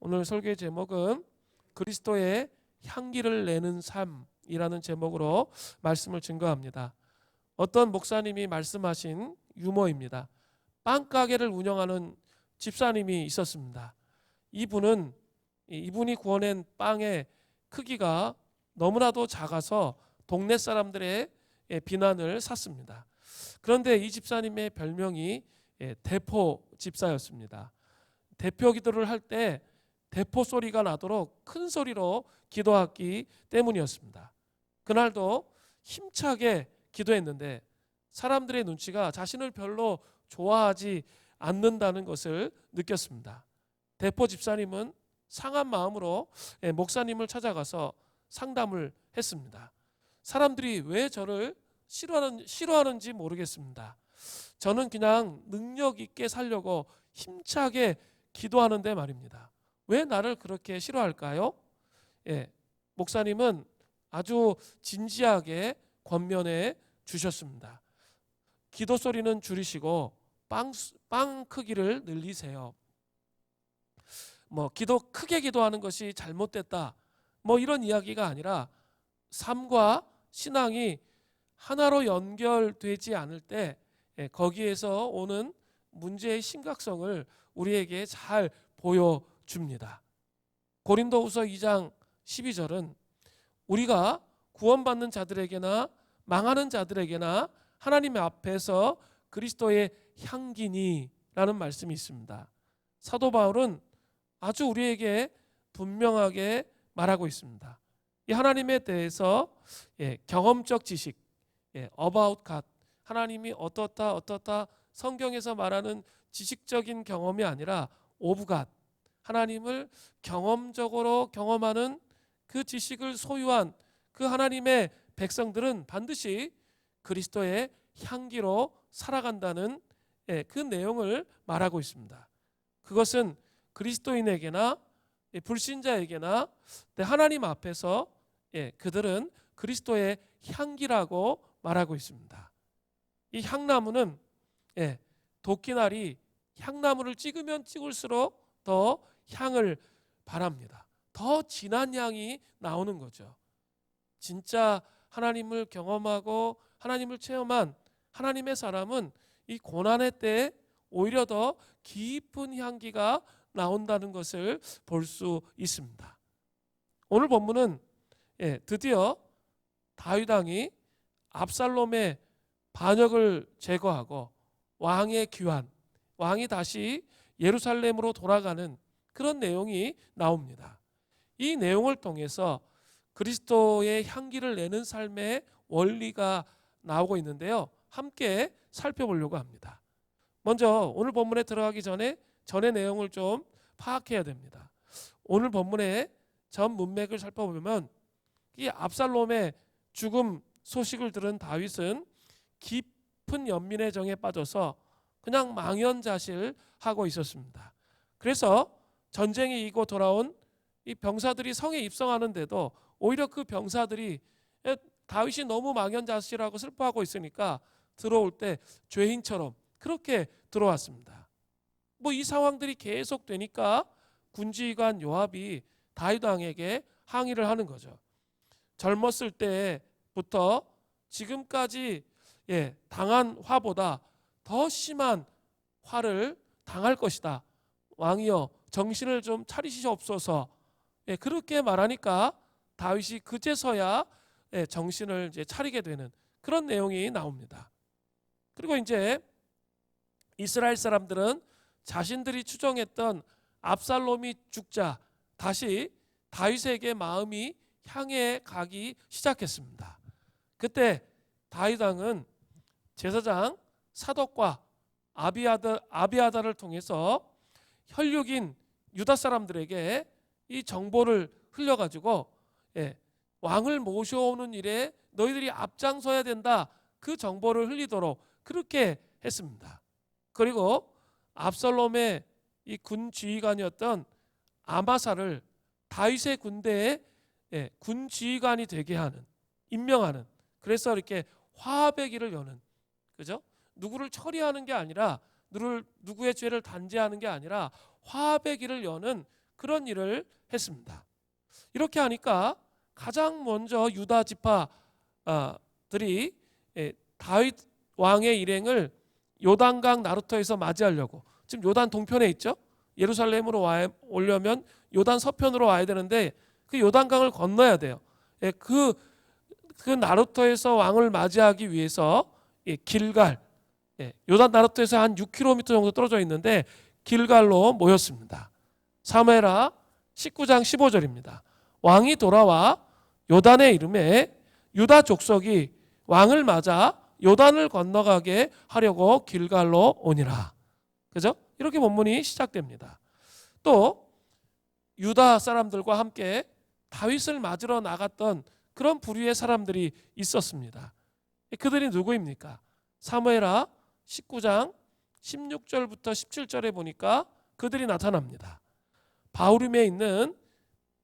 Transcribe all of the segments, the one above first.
오늘 설교의 제목은 그리스도의 향기를 내는 삶이라는 제목으로 말씀을 증거합니다. 어떤 목사님이 말씀하신 유머입니다. 빵가게를 운영하는 집사님이 있었습니다. 이분이 구워낸 빵의 크기가 너무나도 작아서 동네 사람들의 비난을 샀습니다. 그런데 이 집사님의 별명이 대포 집사였습니다. 대표 기도를 할 때 대포 소리가 나도록 큰 소리로 기도하기 때문이었습니다. 그날도 힘차게 기도했는데 사람들의 눈치가 자신을 별로 좋아하지 않는다는 것을 느꼈습니다. 대포 집사님은 상한 마음으로 목사님을 찾아가서 상담을 했습니다. 사람들이 왜 저를 싫어하는지 모르겠습니다. 저는 그냥 능력 있게 살려고 힘차게 기도하는데 말입니다. 왜 나를 그렇게 싫어할까요? 목사님은 아주 진지하게 권면해 주셨습니다. 기도 소리는 줄이시고 빵 크기를 늘리세요. 크게 기도하는 것이 잘못됐다. 이런 이야기가 아니라 삶과 신앙이 하나로 연결되지 않을 때 거기에서 오는 문제의 심각성을 우리에게 잘 보여줍니다. 고린도후서 2장 12절은 우리가 구원받는 자들에게나 망하는 자들에게나 하나님의 앞에서 그리스도의 향기니 라는 말씀이 있습니다. 사도 바울은 아주 우리에게 분명하게 말하고 있습니다. 이 하나님에 대해서 경험적 지식, about God, 하나님이 어떻다 성경에서 말하는 지식적인 경험이 아니라 of God, 하나님을 경험적으로 경험하는 그 지식을 소유한 그 하나님의 백성들은 반드시 그리스도의 향기로 살아간다는 그 내용을 말하고 있습니다. 그것은 그리스도인에게나 불신자에게나 하나님 앞에서 그들은 그리스도의 향기라고 말하고 있습니다. 이 향나무는 도끼날이 향나무를 찍으면 찍을수록 더 향을 발합니다. 더 진한 향이 나오는 거죠. 진짜 하나님을 경험하고 하나님을 체험한 하나님의 사람은 이 고난의 때에 오히려 더 깊은 향기가 나온다는 것을 볼 수 있습니다. 오늘 본문은 드디어 다윗 왕이 압살롬의 반역을 제거하고 왕의 귀환, 왕이 다시 예루살렘으로 돌아가는 그런 내용이 나옵니다. 이 내용을 통해서 그리스도의 향기를 내는 삶의 원리가 나오고 있는데요. 함께 살펴보려고 합니다. 먼저 오늘 본문에 들어가기 전의 내용을 좀 파악해야 됩니다. 오늘 본문의 전 문맥을 살펴보면 이 압살롬의 죽음 소식을 들은 다윗은 깊은 연민의 정에 빠져서 그냥 망연자실하고 있었습니다. 그래서 전쟁이 이기고 돌아온 이 병사들이 성에 입성하는데도 오히려 그 병사들이 다윗이 너무 망연자실하고 슬퍼하고 있으니까 들어올 때 죄인처럼 그렇게 들어왔습니다. 이 상황들이 계속 되니까 군지휘관 요압이 다윗 왕에게 항의를 하는 거죠. 젊었을 때부터 지금까지 당한 화보다 더 심한 화를 당할 것이다. 왕이여 정신을 좀 차리시옵소서. 그렇게 말하니까 다윗이 그제서야 정신을 차리게 되는 그런 내용이 나옵니다. 그리고 이제 이스라엘 사람들은 자신들이 추정했던 압살롬이 죽자 다시 다윗에게 마음이 향해 가기 시작했습니다. 그때 다윗 왕은 제사장 사독과 아비아다를 통해서 혈육인 유다 사람들에게 이 정보를 흘려가지고 왕을 모셔오는 일에 너희들이 앞장서야 된다, 그 정보를 흘리도록 그렇게 했습니다. 그리고 압살롬의 이 군 지휘관이었던 아마사를 다윗의 군대의 군 지휘관이 되게 하는, 임명하는, 그래서 이렇게 화합의 길을 여는, 그죠? 누구를 처리하는 게 아니라 누구의 죄를 단죄하는 게 아니라 화합의 길을 여는 그런 일을 했습니다. 이렇게 하니까 가장 먼저 유다 지파들이 다윗 왕의 일행을 요단강 나루터에서 맞이하려고, 지금 요단 동편에 있죠. 예루살렘으로 오려면 요단 서편으로 와야 되는데 그 요단강을 건너야 돼요. 그 나루터에서 왕을 맞이하기 위해서 길갈, 요단 나루터에서 한 6km 정도 떨어져 있는데 길갈로 모였습니다. 사무엘하 19장 15절입니다. 왕이 돌아와 요단에 이르매 유다 족속이 왕을 맞아 요단을 건너가게 하려고 길갈로 오니라. 그죠? 이렇게 본문이 시작됩니다. 또 유다 사람들과 함께 다윗을 맞으러 나갔던 그런 부류의 사람들이 있었습니다. 그들이 누구입니까? 사무엘하 19장 16절부터 17절에 보니까 그들이 나타납니다. 바후림에 있는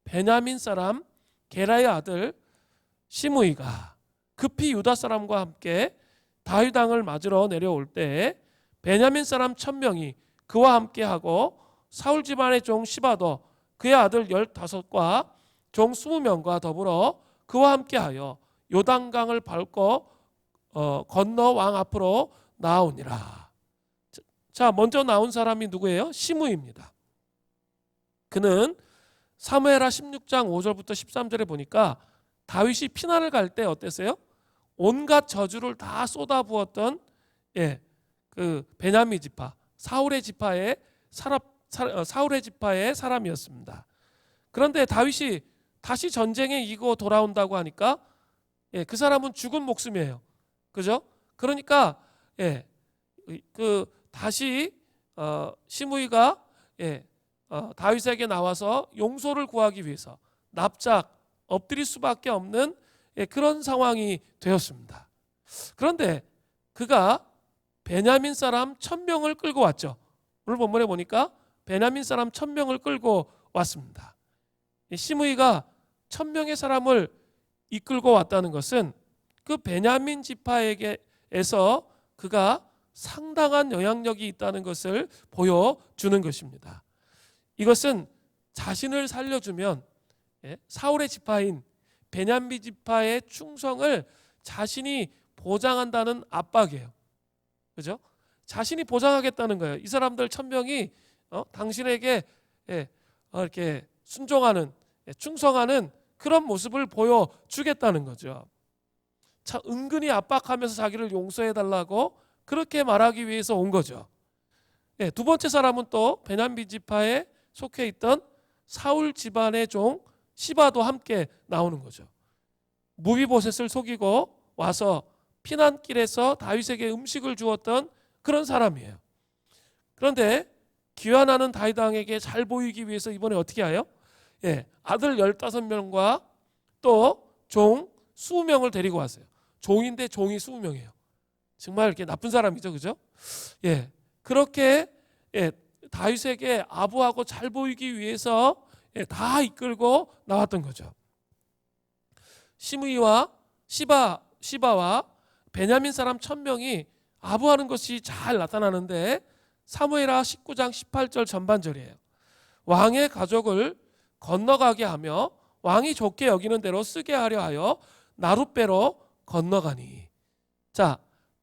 베냐민 사람 게라의 아들 시므이가 급히 유다 사람과 함께 다윗 왕을 맞으러 내려올 때 베냐민 사람 1000명이 그와 함께하고 사울 집안의 종 시바도 그의 아들 15과 종 20명과 더불어 그와 함께하여 요단강을 밟고 건너 왕 앞으로 나오니라. 자, 먼저 나온 사람이 누구예요? 시므이입니다. 그는 사무엘하 16장 5절부터 13절에 보니까 다윗이 피난을 갈 때 어땠어요? 온갖 저주를 다 쏟아부었던 그 베냐민 지파, 사울의 지파의 사람이었습니다. 그런데 다윗이 다시 전쟁에 이기고 돌아온다고 하니까 그 사람은 죽은 목숨이에요. 그죠? 그러니까 그 다시 시므이가 다윗에게 나와서 용서를 구하기 위해서 납작 엎드릴 수밖에 없는 그런 상황이 되었습니다. 그런데 그가 베냐민 사람 1000명을 끌고 왔죠. 오늘 본문에 보니까 베냐민 사람 1000명을 끌고 왔습니다. 시므이가 1000명의 사람을 이끌고 왔다는 것은 그 베냐민 지파에게서 그가 상당한 영향력이 있다는 것을 보여주는 것입니다. 이것은 자신을 살려주면 사울의 지파인 베냐민 지파의 충성을 자신이 보장한다는 압박이에요. 그죠? 자신이 보장하겠다는 거예요. 이 사람들 1000명이 당신에게 이렇게 순종하는, 충성하는 그런 모습을 보여주겠다는 거죠. 자, 은근히 압박하면서 자기를 용서해달라고 그렇게 말하기 위해서 온 거죠. 두 번째 사람은 또 베냐민 지파에 속해 있던 사울 집안의 종 시바도 함께 나오는 거죠. 무비보셋을 속이고 와서 피난길에서 다윗에게 음식을 주었던 그런 사람이에요. 그런데 귀환하는 다윗 왕에게 잘 보이기 위해서 이번에 어떻게 해요? 아들 15명과 또 종 20명을 데리고 왔어요. 종인데 종이 20명이에요. 정말 이렇게 나쁜 사람이죠, 그죠? 그렇게 다윗에게 아부하고 잘 보이기 위해서 다 이끌고 나왔던 거죠. 시므이와 시바와 베냐민 사람 1000명이 아부하는 것이 잘 나타나는데 사무엘하 19장 18절 전반절이에요. 왕의 가족을 건너가게 하며 왕이 좋게 여기는 대로 쓰게 하려 하여 나룻배로 건너가니. 자,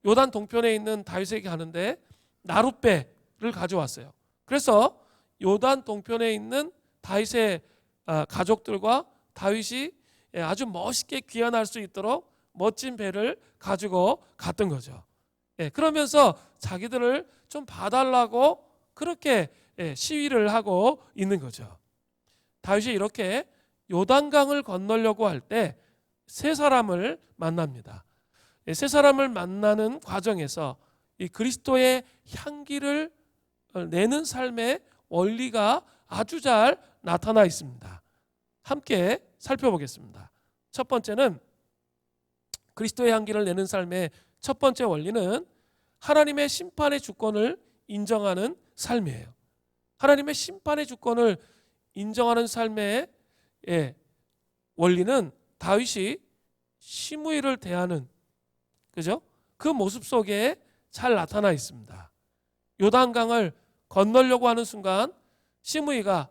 요단 동편에 있는 다윗에게 가는데 나룻배를 가져왔어요. 그래서 요단 동편에 있는 다윗의 가족들과 다윗이 아주 멋있게 귀환할 수 있도록 멋진 배를 가지고 갔던 거죠. 그러면서 자기들을 좀 봐달라고 그렇게 시위를 하고 있는 거죠. 다윗이 이렇게 요단강을 건너려고 할 때 세 사람을 만납니다. 세 사람을 만나는 과정에서 이 그리스도의 향기를 내는 삶의 원리가 아주 잘 나타나 있습니다. 함께 살펴보겠습니다. 첫 번째는 그리스도의 향기를 내는 삶의 첫 번째 원리는 하나님의 심판의 주권을 인정하는 삶이에요. 하나님의 심판의 주권을 인정하는 삶의 원리는 다윗이 시므이를 대하는, 그죠? 그 모습 속에 잘 나타나 있습니다. 요단강을 건너려고 하는 순간 시므이가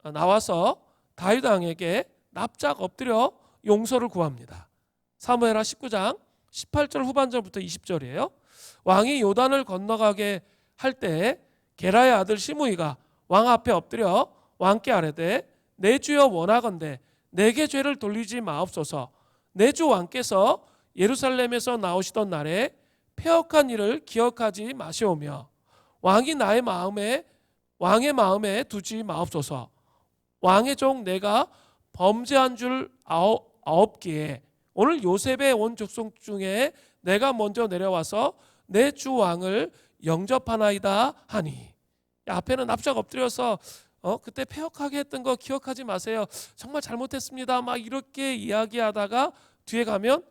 나와서 다윗 왕에게 납작 엎드려 용서를 구합니다. 사무엘하 19장 18절 후반절부터 20절이에요. 왕이 요단을 건너가게 할 때 게라의 아들 시므이가 왕 앞에 엎드려 왕께 아뢰되 내 주여 원하건대 내게 죄를 돌리지 마옵소서. 내 주 왕께서 예루살렘에서 나오시던 날에 패역한 일을 기억하지 마시오며 왕이 왕의 마음에 두지 마옵소서. 왕의 종 내가 범죄한 줄 아옵기에 오늘 요셉의 온 족속 중에 내가 먼저 내려와서 내 주 왕을 영접하나이다 하니. 앞에는 납작 엎드려서 그때 패역하게 했던 거 기억하지 마세요. 정말 잘못했습니다. 막 이렇게 이야기하다가 뒤에 가면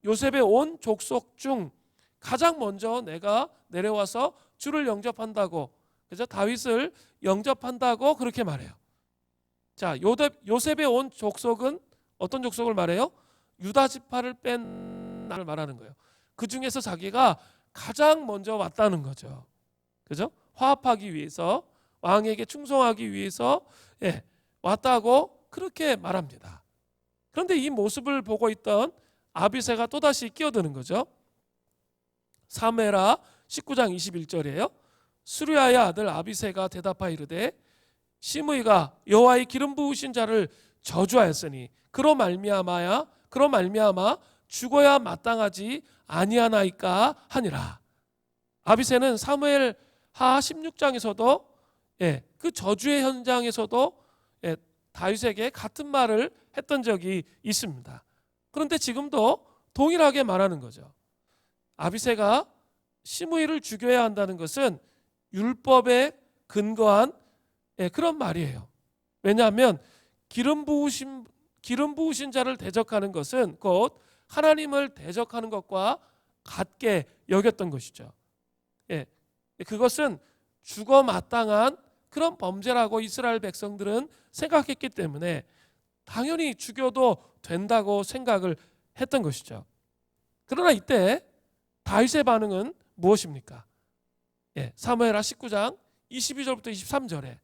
요셉의 온 족속 중 가장 먼저 내가 내려와서 주를 영접한다고, 그래서 다윗을 영접한다고 그렇게 말해요. 자, 요셉의 온 족속은 어떤 족속을 말해요? 유다 지파를 뺀 나를 말하는 거예요. 그 중에서 자기가 가장 먼저 왔다는 거죠. 그죠? 화합하기 위해서, 왕에게 충성하기 위해서 왔다고 그렇게 말합니다. 그런데 이 모습을 보고 있던 아비새가 또다시 끼어드는 거죠. 사무엘하 19장 21절이에요. 수르야의 아들 아비새가 대답하여 이르되 시므이가 여호와의 기름 부으신 자를 저주하였으니 그로 말미암아 죽어야 마땅하지 아니하나이까 하니라. 아비새는 사무엘하 16장에서도 그 저주의 현장에서도 다윗에게 같은 말을 했던 적이 있습니다. 그런데 지금도 동일하게 말하는 거죠. 아비새가 시므이를 죽여야 한다는 것은 율법에 근거한 그런 말이에요. 왜냐하면 기름 부으신 자를 대적하는 것은 곧 하나님을 대적하는 것과 같게 여겼던 것이죠. 그것은 죽어 마땅한 그런 범죄라고 이스라엘 백성들은 생각했기 때문에 당연히 죽여도 된다고 생각을 했던 것이죠. 그러나 이때 다윗의 반응은 무엇입니까? 사무엘하 19장 22절부터 23절에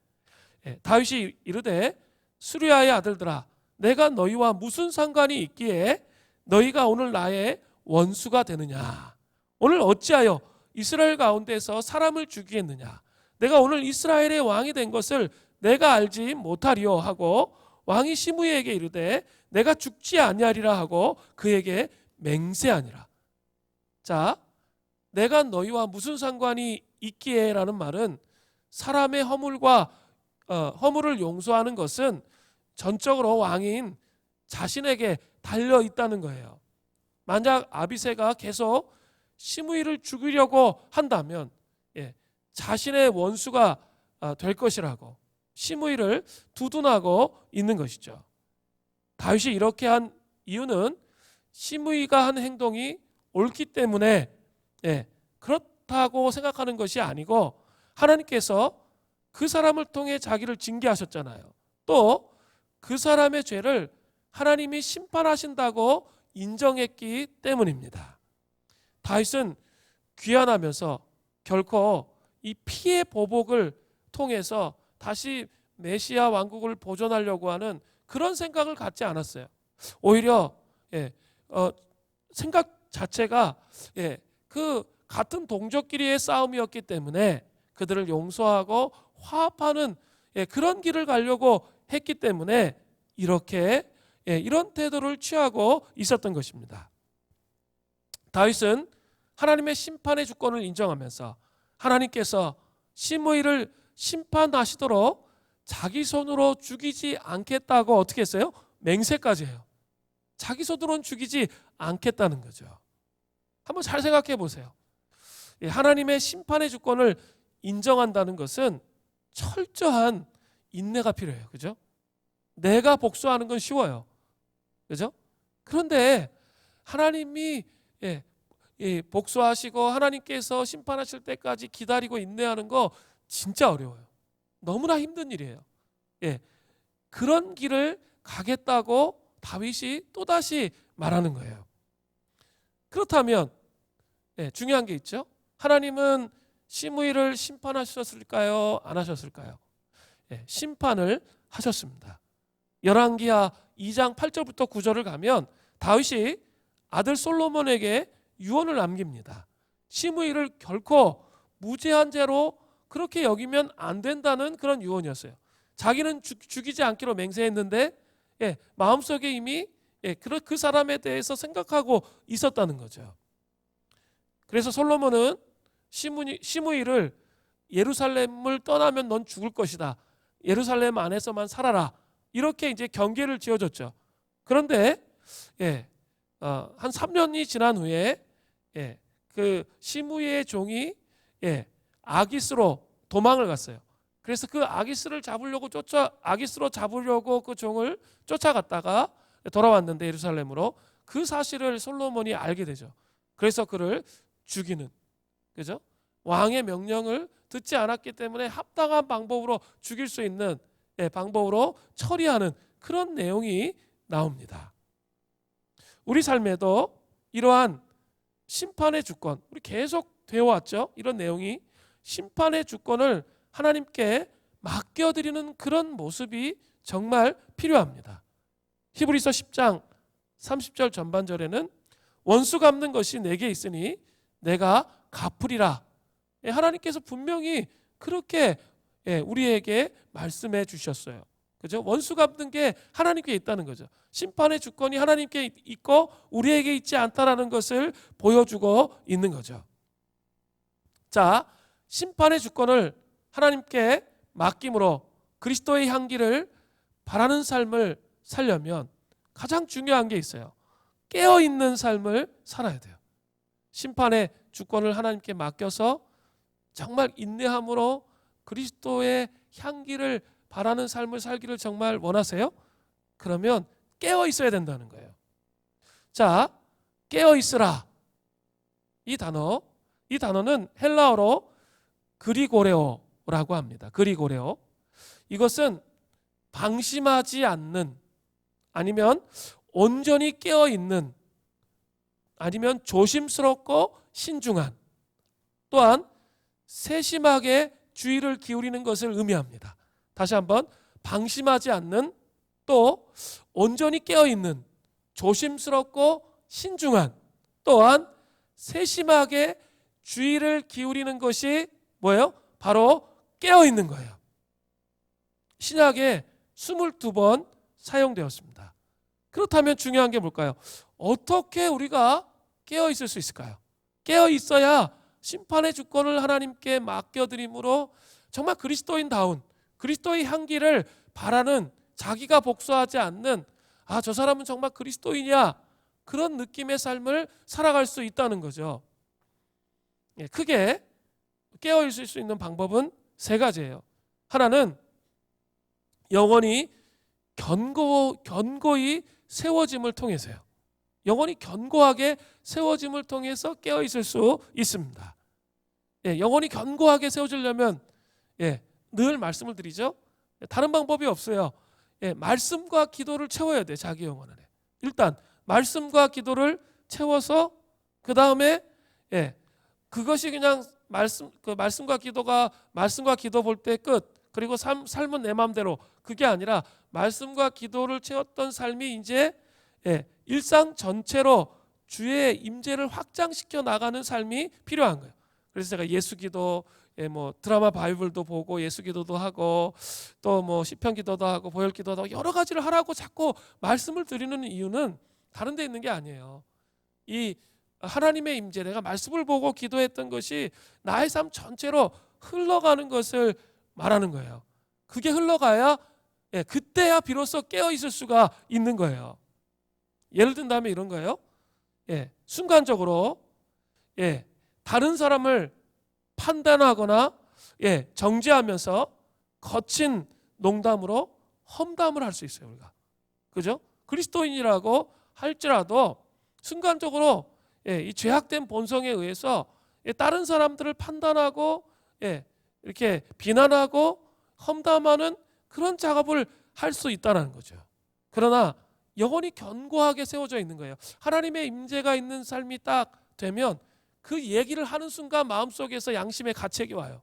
다윗이 이르되 수르야의 아들들아 내가 너희와 무슨 상관이 있기에 너희가 오늘 나의 원수가 되느냐. 오늘 어찌하여 이스라엘 가운데서 사람을 죽이겠느냐. 내가 오늘 이스라엘의 왕이 된 것을 내가 알지 못하리요 하고 왕이 시므이에게 이르되 내가 죽지 아니하리라 하고 그에게 맹세하니라. 자, 내가 너희와 무슨 상관이 있기에 라는 말은 사람의 허물을 용서하는 것은 전적으로 왕인 자신에게 달려 있다는 거예요. 만약 아비새가 계속 시므이를 죽이려고 한다면 자신의 원수가 될 것이라고 시므이를 두둔하고 있는 것이죠. 다윗이 이렇게 한 이유는 시므이가 한 행동이 옳기 때문에 그렇다고 생각하는 것이 아니고 하나님께서 그 사람을 통해 자기를 징계하셨잖아요. 또 그 사람의 죄를 하나님이 심판하신다고 인정했기 때문입니다. 다윗은 귀환하면서 결코 이 피의 보복을 통해서 다시 메시아 왕국을 보존하려고 하는 그런 생각을 갖지 않았어요. 오히려 생각 자체가 그 같은 동족끼리의 싸움이었기 때문에 그들을 용서하고 화합하는 그런 길을 가려고 했기 때문에 이렇게 이런 태도를 취하고 있었던 것입니다. 다윗은 하나님의 심판의 주권을 인정하면서 하나님께서 시므이를 심판하시도록 자기 손으로 죽이지 않겠다고 어떻게 했어요? 맹세까지 해요. 자기 손으로는 죽이지 않겠다는 거죠. 한번 잘 생각해 보세요. 하나님의 심판의 주권을 인정한다는 것은 철저한 인내가 필요해요. 그죠? 내가 복수하는 건 쉬워요. 그죠? 그런데 하나님이 복수하시고 하나님께서 심판하실 때까지 기다리고 인내하는 거 진짜 어려워요. 너무나 힘든 일이에요. 그런 길을 가겠다고 다윗이 또다시 말하는 거예요. 그렇다면 중요한 게 있죠. 하나님은 시므이를 심판하셨을까요? 안 하셨을까요? 심판을 하셨습니다. 열왕기하 2장 8절부터 9절을 가면 다윗이 아들 솔로몬에게 유언을 남깁니다. 시므이를 결코 무죄한 죄로 그렇게 여기면 안 된다는 그런 유언이었어요. 자기는 죽이지 않기로 맹세했는데 마음속에 이미 그 사람에 대해서 생각하고 있었다는 거죠. 그래서 솔로몬은 시므이를 예루살렘을 떠나면 넌 죽을 것이다. 예루살렘 안에서만 살아라. 이렇게 이제 경계를 지어줬죠. 그런데 한 3년이 지난 후에 그 시므이의 종이 아기스로 도망을 갔어요. 그래서 그 아기스로 잡으려고 그 종을 쫓아갔다가 돌아왔는데 예루살렘으로 그 사실을 솔로몬이 알게 되죠. 그래서 그를 죽이는, 그죠? 왕의 명령을 듣지 않았기 때문에 합당한 방법으로 죽일 수 있는 방법으로 처리하는 그런 내용이 나옵니다. 우리 삶에도 이러한 심판의 주권, 우리 계속 되어왔죠. 이런 내용이 심판의 주권을 하나님께 맡겨드리는 그런 모습이 정말 필요합니다. 히브리서 10장 30절 전반절에는 원수 갚는 것이 내게 있으니 내가 갚으리라. 하나님께서 분명히 그렇게 우리에게 말씀해 주셨어요. 그죠? 원수 갚는 게 하나님께 있다는 거죠. 심판의 주권이 하나님께 있고 우리에게 있지 않다라는 것을 보여주고 있는 거죠. 자, 심판의 주권을 하나님께 맡김으로 그리스도의 향기를 바라는 삶을 살려면 가장 중요한 게 있어요. 깨어있는 삶을 살아야 돼요. 심판의 주권을 하나님께 맡겨서 정말 인내함으로 그리스도의 향기를 바라는 삶을 살기를 정말 원하세요? 그러면 깨어 있어야 된다는 거예요. 자, 깨어 있으라. 이 단어는 헬라어로 그리고레오라고 합니다. 그리고레오. 이것은 방심하지 않는, 아니면 온전히 깨어 있는, 아니면 조심스럽고 신중한, 또한 세심하게 주의를 기울이는 것을 의미합니다. 다시 한번, 방심하지 않는, 또 온전히 깨어있는, 조심스럽고 신중한, 또한 세심하게 주의를 기울이는 것이 뭐예요? 바로 깨어있는 거예요. 신약에 22번 사용되었습니다. 그렇다면 중요한 게 뭘까요? 어떻게 우리가 깨어있을 수 있을까요? 깨어있어야 심판의 주권을 하나님께 맡겨드림으로 정말 그리스도인다운, 그리스도의 향기를 바라는, 자기가 복수하지 않는, 아, 저 사람은 정말 그리스도인이야, 그런 느낌의 삶을 살아갈 수 있다는 거죠. 크게 깨어있을 수 있는 방법은 세 가지예요. 하나는 영혼이 견고히 세워짐을 통해서요. 영혼이 견고하게 세워짐을 통해서 깨어있을 수 있습니다. 영혼이 견고하게 세워지려면 늘 말씀을 드리죠. 다른 방법이 없어요. 말씀과 기도를 채워야 돼. 자기 영혼 안에. 일단 말씀과 기도를 채워서 그 다음에 그것이 그냥 말씀과 기도 볼 때 끝. 그리고 삶은 내 마음대로, 그게 아니라 말씀과 기도를 채웠던 삶이 이제 일상 전체로 주의 임재를 확장시켜 나가는 삶이 필요한 거예요. 그래서 제가 예수기도, 드라마 바이블도 보고 예수기도도 하고 또 시편기도도 하고 보혈기도도 하고 여러 가지를 하라고 자꾸 말씀을 드리는 이유는 다른 데 있는 게 아니에요. 이 하나님의 임재, 내가 말씀을 보고 기도했던 것이 나의 삶 전체로 흘러가는 것을 말하는 거예요. 그게 흘러가야 그때야 비로소 깨어 있을 수가 있는 거예요. 예를 든다면 이런 거예요. 순간적으로 다른 사람을 판단하거나 정죄하면서 거친 농담으로 험담을 할 수 있어요, 우리가. 그죠? 그리스도인이라고 할지라도 순간적으로 이 죄악된 본성에 의해서 다른 사람들을 판단하고 이렇게 비난하고 험담하는 그런 작업을 할 수 있다는 거죠. 그러나 영혼이 견고하게 세워져 있는 거예요. 하나님의 임재가 있는 삶이 딱 되면 그 얘기를 하는 순간 마음속에서 양심의 가책이 와요.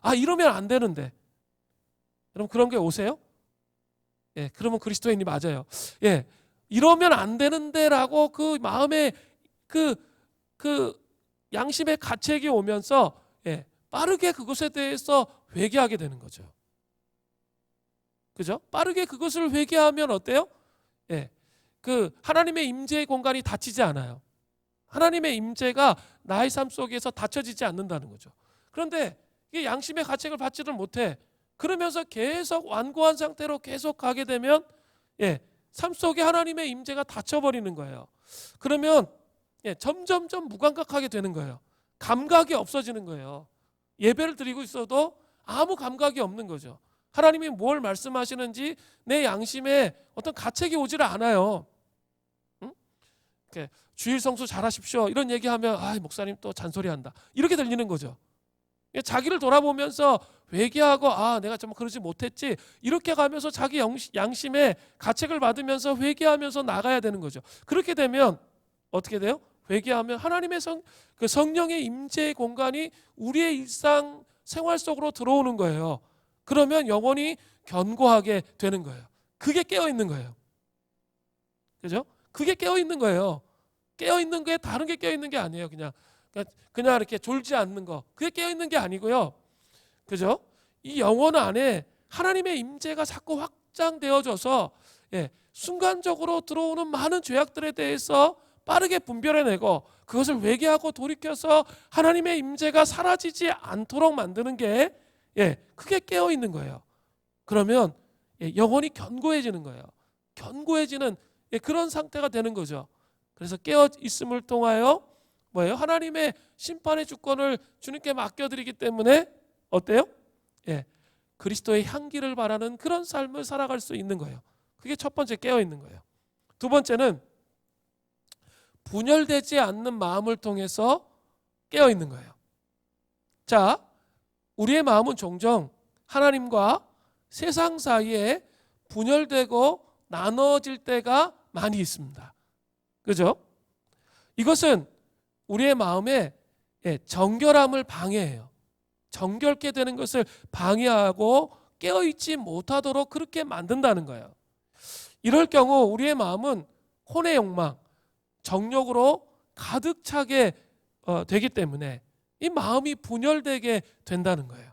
아, 이러면 안 되는데. 여러분, 그런 게 오세요? 예, 그러면 그리스도인이 맞아요. 예, 이러면 안 되는데라고 그 마음에 그 양심의 가책이 오면서 예, 빠르게 그것에 대해서 회개하게 되는 거죠. 그죠? 빠르게 그것을 회개하면 어때요? 예, 그 하나님의 임재의 공간이 닫히지 않아요. 하나님의 임재가 나의 삶 속에서 닫혀지지 않는다는 거죠. 그런데 이게 양심의 가책을 받지를 못해. 그러면서 계속 완고한 상태로 계속 가게 되면 예, 삶 속에 하나님의 임재가 닫혀버리는 거예요. 그러면 예, 점점점 무감각하게 되는 거예요. 감각이 없어지는 거예요. 예배를 드리고 있어도 아무 감각이 없는 거죠. 하나님이 뭘 말씀하시는지 내 양심에 어떤 가책이 오지를 않아요. 응? 주일 성수 잘하십시오 이런 얘기하면 아, 목사님 또 잔소리한다 이렇게 들리는 거죠. 자기를 돌아보면서 회개하고 아, 내가 좀 그러지 못했지 이렇게 가면서 자기 양심에 가책을 받으면서 회개하면서 나가야 되는 거죠. 그렇게 되면 어떻게 돼요? 회개하면 하나님의 그 성령의 임재의 공간이 우리의 일상 생활 속으로 들어오는 거예요. 그러면 영혼이 견고하게 되는 거예요. 그게 깨어 있는 거예요. 그죠? 그게 깨어 있는 거예요. 깨어 있는 게 다른 게 깨어 있는 게 아니에요. 그냥 이렇게 졸지 않는 거. 그게 깨어 있는 게 아니고요. 그죠? 이 영혼 안에 하나님의 임재가 자꾸 확장되어져서 예, 순간적으로 들어오는 많은 죄악들에 대해서 빠르게 분별해내고 그것을 회개하고 돌이켜서 하나님의 임재가 사라지지 않도록 만드는 게 예, 그게 깨어 있는 거예요. 그러면 예, 영혼이 견고해지는 거예요. 견고해지는 예, 그런 상태가 되는 거죠. 그래서 깨어 있음을 통하여 뭐예요? 하나님의 심판의 주권을 주님께 맡겨드리기 때문에 어때요? 예, 그리스도의 향기를 바라는 그런 삶을 살아갈 수 있는 거예요. 그게 첫 번째 깨어 있는 거예요. 두 번째는 분열되지 않는 마음을 통해서 깨어 있는 거예요. 자, 우리의 마음은 종종 하나님과 세상 사이에 분열되고 나눠질 때가 많이 있습니다. 그죠? 이것은 우리의 마음의 정결함을 방해해요. 정결케 되는 것을 방해하고 깨어있지 못하도록 그렇게 만든다는 거예요. 이럴 경우 우리의 마음은 혼의 욕망, 정욕으로 가득 차게 되기 때문에 이 마음이 분열되게 된다는 거예요.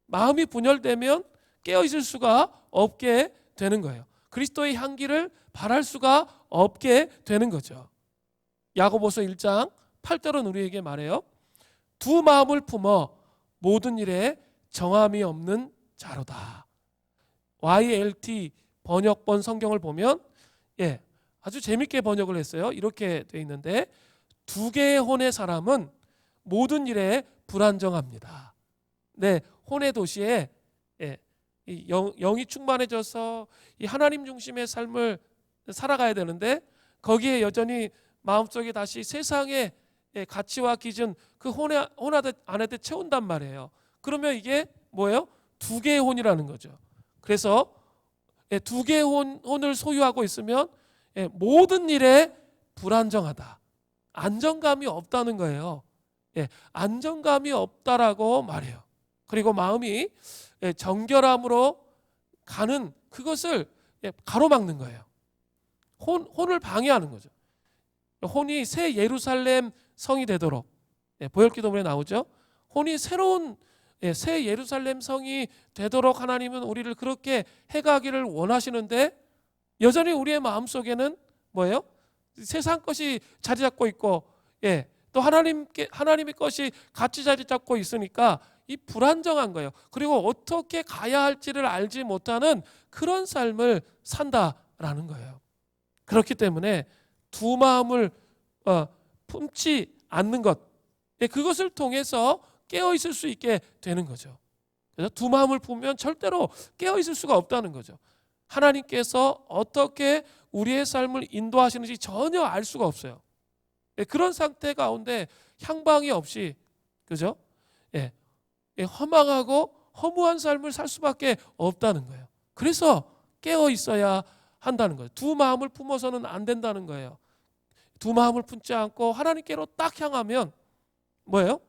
마음이 분열되면 깨어있을 수가 없게 되는 거예요. 그리스도의 향기를 바랄 수가 없게 되는 거죠. 야고보서 1장 8절은 우리에게 말해요. 두 마음을 품어 모든 일에 정함이 없는 자로다. YLT 번역본 성경을 보면 예, 아주 재밌게 번역을 했어요. 이렇게 돼 있는데 두 개의 혼의 사람은 모든 일에 불안정합니다. 네, 혼의 도시에 예, 영이 충만해져서 이 하나님 중심의 삶을 살아가야 되는데 거기에 여전히 마음속에 다시 세상의 가치와 기준 그 혼 안에 채운단 말이에요. 그러면 이게 뭐예요? 두 개의 혼이라는 거죠. 그래서 두 개의 혼을 소유하고 있으면 모든 일에 불안정하다. 안정감이 없다는 거예요. 안정감이 없다라고 말해요. 그리고 마음이 정결함으로 가는 그것을 가로막는 거예요. 혼을 방해하는 거죠. 혼이 새 예루살렘 성이 되도록 보혈기도문에 나오죠. 혼이 새로운 새 예루살렘 성이 되도록 하나님은 우리를 그렇게 해가기를 원하시는데 여전히 우리의 마음속에는 뭐예요? 세상 것이 자리 잡고 있고 또 하나님의 것이 같이 자리 잡고 있으니까 이 불안정한 거예요. 그리고 어떻게 가야 할지를 알지 못하는 그런 삶을 산다라는 거예요. 그렇기 때문에 두 마음을 품지 않는 것, 그것을 통해서 깨어 있을 수 있게 되는 거죠. 그래서 두 마음을 품으면 절대로 깨어 있을 수가 없다는 거죠. 하나님께서 어떻게 우리의 삶을 인도하시는지 전혀 알 수가 없어요. 그런 상태 가운데 향방이 없이 그죠? 허망하고 허무한 삶을 살 수밖에 없다는 거예요. 그래서 깨어 있어야 한다는 거예요. 두 마음을 품어서는 안 된다는 거예요. 두 마음을 품지 않고 하나님께로 딱 향하면 뭐예요?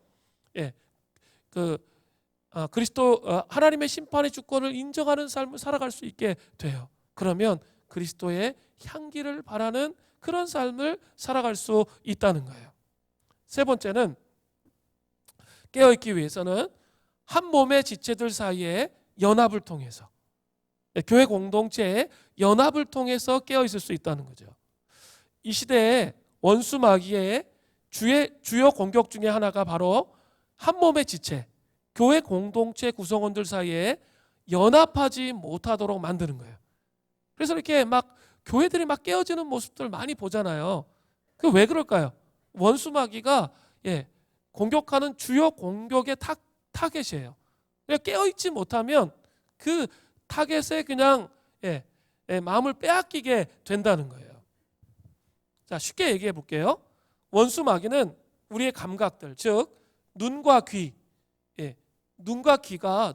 그리스도 하나님의 심판의 주권을 인정하는 삶을 살아갈 수 있게 돼요. 그러면 그리스도의 향기를 바라는 그런 삶을 살아갈 수 있다는 거예요. 세 번째는 깨어있기 위해서는 한 몸의 지체들 사이의 연합을 통해서, 교회 공동체의 연합을 통해서 깨어있을 수 있다는 거죠. 이 시대에 원수 마귀의 주요 공격 중에 하나가 바로 한 몸의 지체, 교회 공동체 구성원들 사이에 연합하지 못하도록 만드는 거예요. 그래서 이렇게 막 교회들이 막 깨어지는 모습들 많이 보잖아요. 그 왜 그럴까요? 원수 마귀가 공격하는 주요 공격의 타겟이에요. 그러니까 깨어있지 못하면 그 타겟에 그냥 마음을 빼앗기게 된다는 거예요. 자, 쉽게 얘기해 볼게요. 원수 마귀는 우리의 감각들, 즉 눈과 귀, 눈과 귀가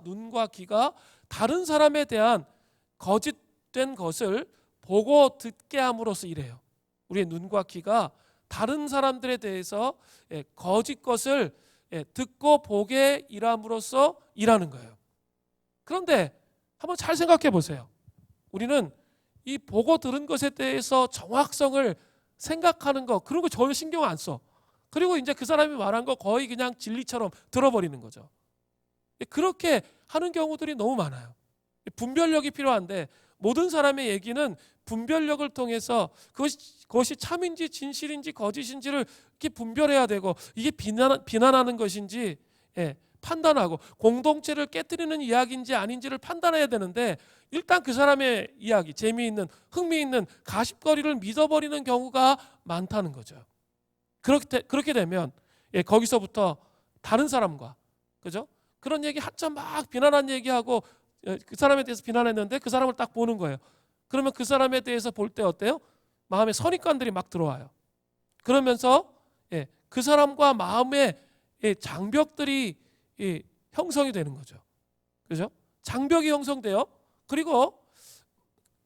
다른 사람에 대한 거짓된 것을 보고 듣게 함으로써 이래요. 우리의 눈과 귀가 다른 사람들에 대해서 거짓 것을 듣고 보게 일함으로써 일하는 거예요. 그런데 한번 잘 생각해 보세요. 우리는 이 보고 들은 것에 대해서 정확성을 생각하는 거, 그런 거 전혀 신경 안 써. 그리고 이제 그 사람이 말한 거 거의 그냥 진리처럼 들어버리는 거죠. 그렇게 하는 경우들이 너무 많아요. 분별력이 필요한데 모든 사람의 얘기는 분별력을 통해서 그것이 참인지 진실인지 거짓인지를 이렇게 분별해야 되고, 이게 비난하는 것인지 판단하고 공동체를 깨뜨리는 이야기인지 아닌지를 판단해야 되는데, 일단 그 사람의 이야기, 재미있는 흥미있는 가십거리를 믿어버리는 경우가 많다는 거죠. 그렇게 되면 거기서부터 다른 사람과, 그죠? 그런 얘기 한참 막 비난한 얘기하고 그 사람에 대해서 비난했는데 그 사람을 딱 보는 거예요. 그러면 그 사람에 대해서 볼 때 어때요? 마음에 선입관들이 막 들어와요. 그러면서 그 사람과 마음의 장벽들이 형성이 되는 거죠. 그죠? 장벽이 형성돼요. 그리고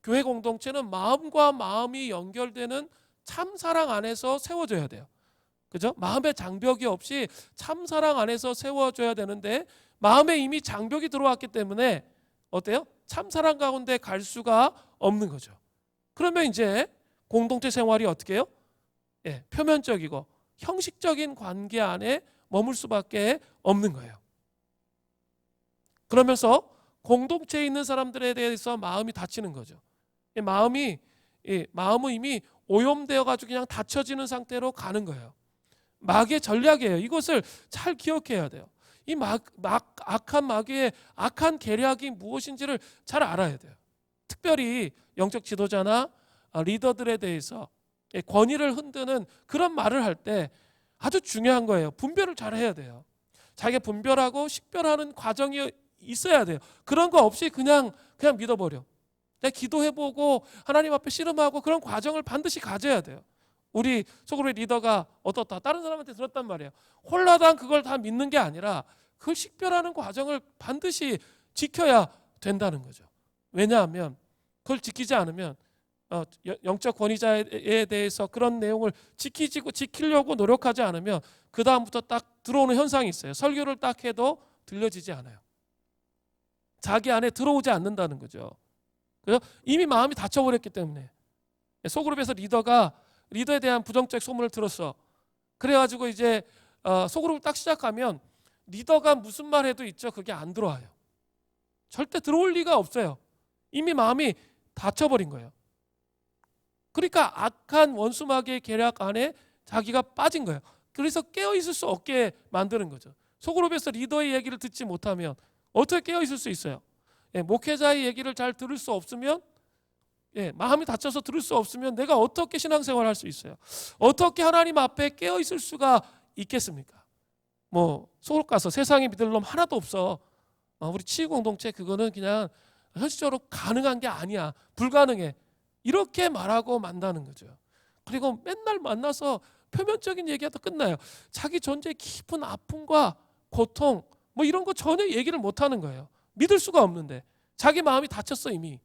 교회 공동체는 마음과 마음이 연결되는 참사랑 안에서 세워져야 돼요. 그죠? 마음의 장벽이 없이 참사랑 안에서 세워져야 되는데, 마음에 이미 장벽이 들어왔기 때문에 어때요? 참사랑 가운데 갈 수가 없는 거죠. 그러면 이제 공동체 생활이 어떻게 해요? 표면적이고 형식적인 관계 안에 머물 수밖에 없는 거예요. 그러면서 공동체에 있는 사람들에 대해서 마음이 닫히는 거죠. 마음은 이미 오염되어 가지고 그냥 닫혀지는 상태로 가는 거예요. 마귀의 전략이에요. 이것을 잘 기억해야 돼요. 이 악한 마귀의 악한 계략이 무엇인지를 잘 알아야 돼요. 특별히 영적 지도자나 리더들에 대해서 권위를 흔드는 그런 말을 할 때 아주 중요한 거예요. 분별을 잘 해야 돼요. 자기가 분별하고 식별하는 과정이 있어야 돼요. 그런 거 없이 그냥 믿어버려. 내가 기도해보고 하나님 앞에 씨름하고 그런 과정을 반드시 가져야 돼요. 우리 소그룹의 리더가 어떻다, 다른 사람한테 들었단 말이에요. 홀라당 그걸 다 믿는 게 아니라 그걸 식별하는 과정을 반드시 지켜야 된다는 거죠. 왜냐하면 그걸 지키지 않으면 영적 권위자에 대해서 그런 내용을 지키려고 노력하지 않으면 그 다음부터 딱 들어오는 현상이 있어요. 설교를 딱 해도 들려지지 않아요. 자기 안에 들어오지 않는다는 거죠. 그래서 이미 마음이 닫혀버렸기 때문에. 소그룹에서 리더에 대한 부정적 소문을 들었어. 그래가지고 이제 소그룹을 딱 시작하면 리더가 무슨 말 해도 있죠, 그게 안 들어와요. 절대 들어올 리가 없어요. 이미 마음이 닫혀버린 거예요. 그러니까 악한 원수마귀의 계략 안에 자기가 빠진 거예요. 그래서 깨어있을 수 없게 만드는 거죠. 소그룹에서 리더의 얘기를 듣지 못하면 어떻게 깨어있을 수 있어요? 목회자의 얘기를 잘 들을 수 없으면, 마음이 닫혀서 들을 수 없으면 내가 어떻게 신앙생활을 할 수 있어요? 어떻게 하나님 앞에 깨어있을 수가 있겠습니까? 소그룹 가서 세상에 믿을 놈 하나도 없어. 우리 치유 공동체 그거는 그냥 현실적으로 가능한 게 아니야. 불가능해. 이렇게 말하고 만다는 거죠. 그리고 맨날 만나서 표면적인 얘기하다 끝나요. 자기 존재의 깊은 아픔과 고통 이런 거 전혀 얘기를 못하는 거예요. 믿을 수가 없는데 자기 마음이 닫혔어 이미.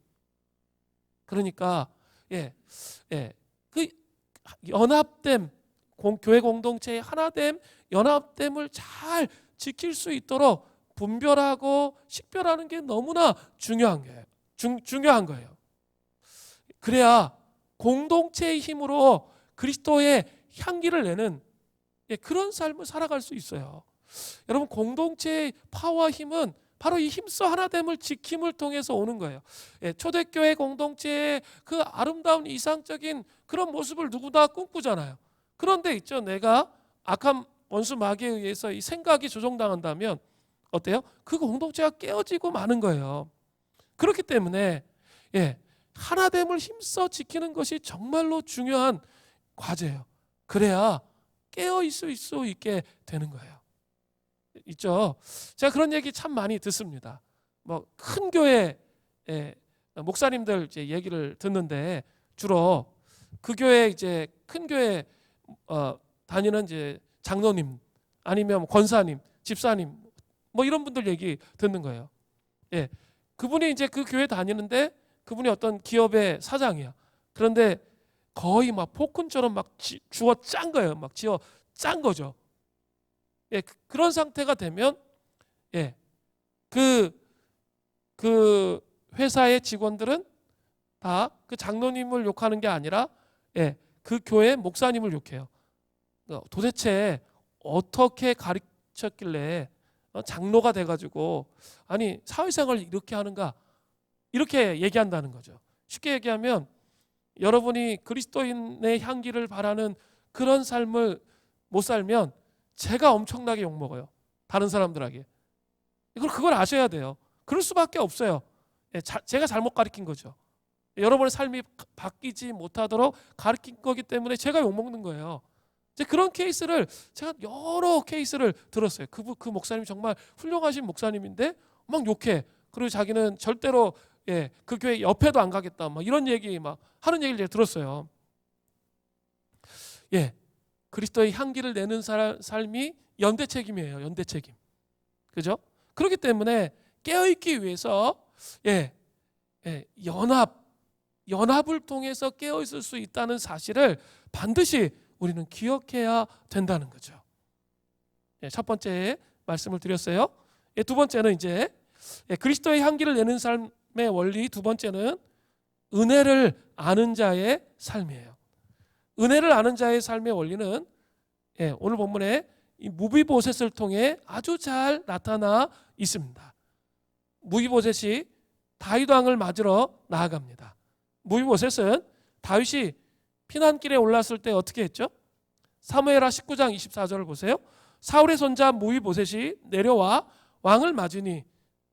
그러니까 그 연합됨, 교회 공동체의 하나됨, 연합됨을 잘 지킬 수 있도록 분별하고 식별하는 게 너무나 중요한 거예요. 중요한 거예요. 그래야 공동체의 힘으로 그리스도의 향기를 내는 그런 삶을 살아갈 수 있어요. 여러분, 공동체의 파워와 힘은 바로 이 힘써 하나됨을 지킴을 통해서 오는 거예요. 초대교회 공동체의 그 아름다운 이상적인 그런 모습을 누구나 꿈꾸잖아요. 그런데 있죠, 내가 악한 원수 마귀에 의해서 이 생각이 조종당한다면 어때요? 그 공동체가 깨어지고 마는 거예요. 그렇기 때문에 하나됨을 힘써 지키는 것이 정말로 중요한 과제예요. 그래야 깨어 있을 수 있게 되는 거예요. 있죠. 제가 그런 얘기 참 많이 듣습니다. 뭐 큰 교회 목사님들 이제 얘기를 듣는데 주로 그 교회 이제 큰 교회 다니는 이제 장로님 아니면 권사님, 집사님 뭐 이런 분들 얘기 듣는 거예요. 그분이 이제 그 교회 다니는데 그분이 어떤 기업의 사장이야. 그런데 거의 막 폭군처럼 막 주워 짠 거예요. 막 지어 짠 거죠. 그런 상태가 되면 그 회사의 직원들은 다 그 장로님을 욕하는 게 아니라 그 교회 목사님을 욕해요. 도대체 어떻게 가르쳤길래 장로가 돼가지고 아니 사회생활을 이렇게 하는가, 이렇게 얘기한다는 거죠. 쉽게 얘기하면 여러분이 그리스도인의 향기를 바라는 그런 삶을 못 살면 제가 엄청나게 욕먹어요. 다른 사람들에게. 그걸 아셔야 돼요. 그럴 수밖에 없어요. 제가 잘못 가르친 거죠. 여러분의 삶이 바뀌지 못하도록 가르친 거기 때문에 제가 욕먹는 거예요. 이제 그런 케이스를 제가 여러 케이스를 들었어요. 그 목사님 정말 훌륭하신 목사님인데 막 욕해. 그리고 자기는 절대로 그 교회 옆에도 안 가겠다. 막 이런 얘기 막 하는 얘기를 제가 들었어요. 그리스도의 향기를 내는 삶이 연대 책임이에요. 연대 책임. 그죠? 그렇기 때문에 깨어있기 위해서 연합을 통해서 깨어있을 수 있다는 사실을 반드시 우리는 기억해야 된다는 거죠. 첫 번째 말씀을 드렸어요. 두 번째는 이제 그리스도의 향기를 내는 삶의 원리, 두 번째는 은혜를 아는 자의 삶이에요. 은혜를 아는 자의 삶의 원리는 오늘 본문에 이 무비보셋을 통해 아주 잘 나타나 있습니다. 무비보셋이 다윗 왕을 맞으러 나아갑니다. 무비보셋은 다윗이 피난길에 올랐을 때 어떻게 했죠? 사무엘하 19장 24절을 보세요. 사울의 손자 무비보셋이 내려와 왕을 맞으니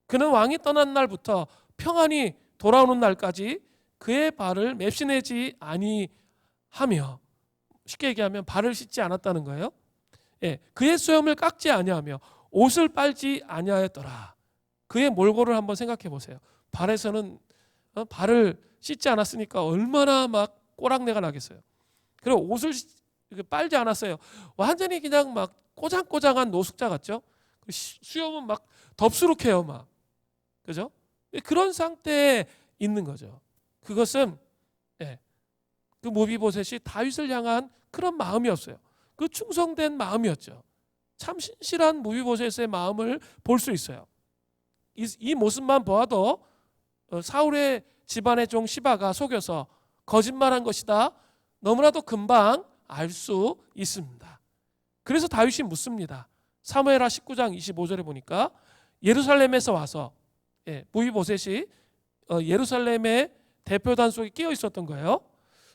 그는 왕이 떠난 날부터 평안히 돌아오는 날까지 그의 발을 맵시내지 아니하며, 쉽게 얘기하면 발을 씻지 않았다는 거예요. 그의 수염을 깎지 아니하며 옷을 빨지 아니하였더라. 그의 몰골을 한번 생각해 보세요. 발에서는 발을 씻지 않았으니까 얼마나 막 꼬랑내가 나겠어요. 그리고 옷을 빨지 않았어요. 완전히 그냥 막 꼬장꼬장한 노숙자 같죠. 수염은 막 덥수룩해요, 막. 그죠? 그런 상태에 있는 거죠. 그것은 그 무비보셋이 다윗을 향한 그런 마음이었어요. 그 충성된 마음이었죠. 참 신실한 무비보셋의 마음을 볼 수 있어요. 이 모습만 보아도 사울의 집안의 종 시바가 속여서 거짓말한 것이다, 너무나도 금방 알 수 있습니다. 그래서 다윗이 묻습니다. 사무엘하 19장 25절에 보니까 예루살렘에서 와서 무비보셋이 예루살렘의 대표단 속에 끼어 있었던 거예요.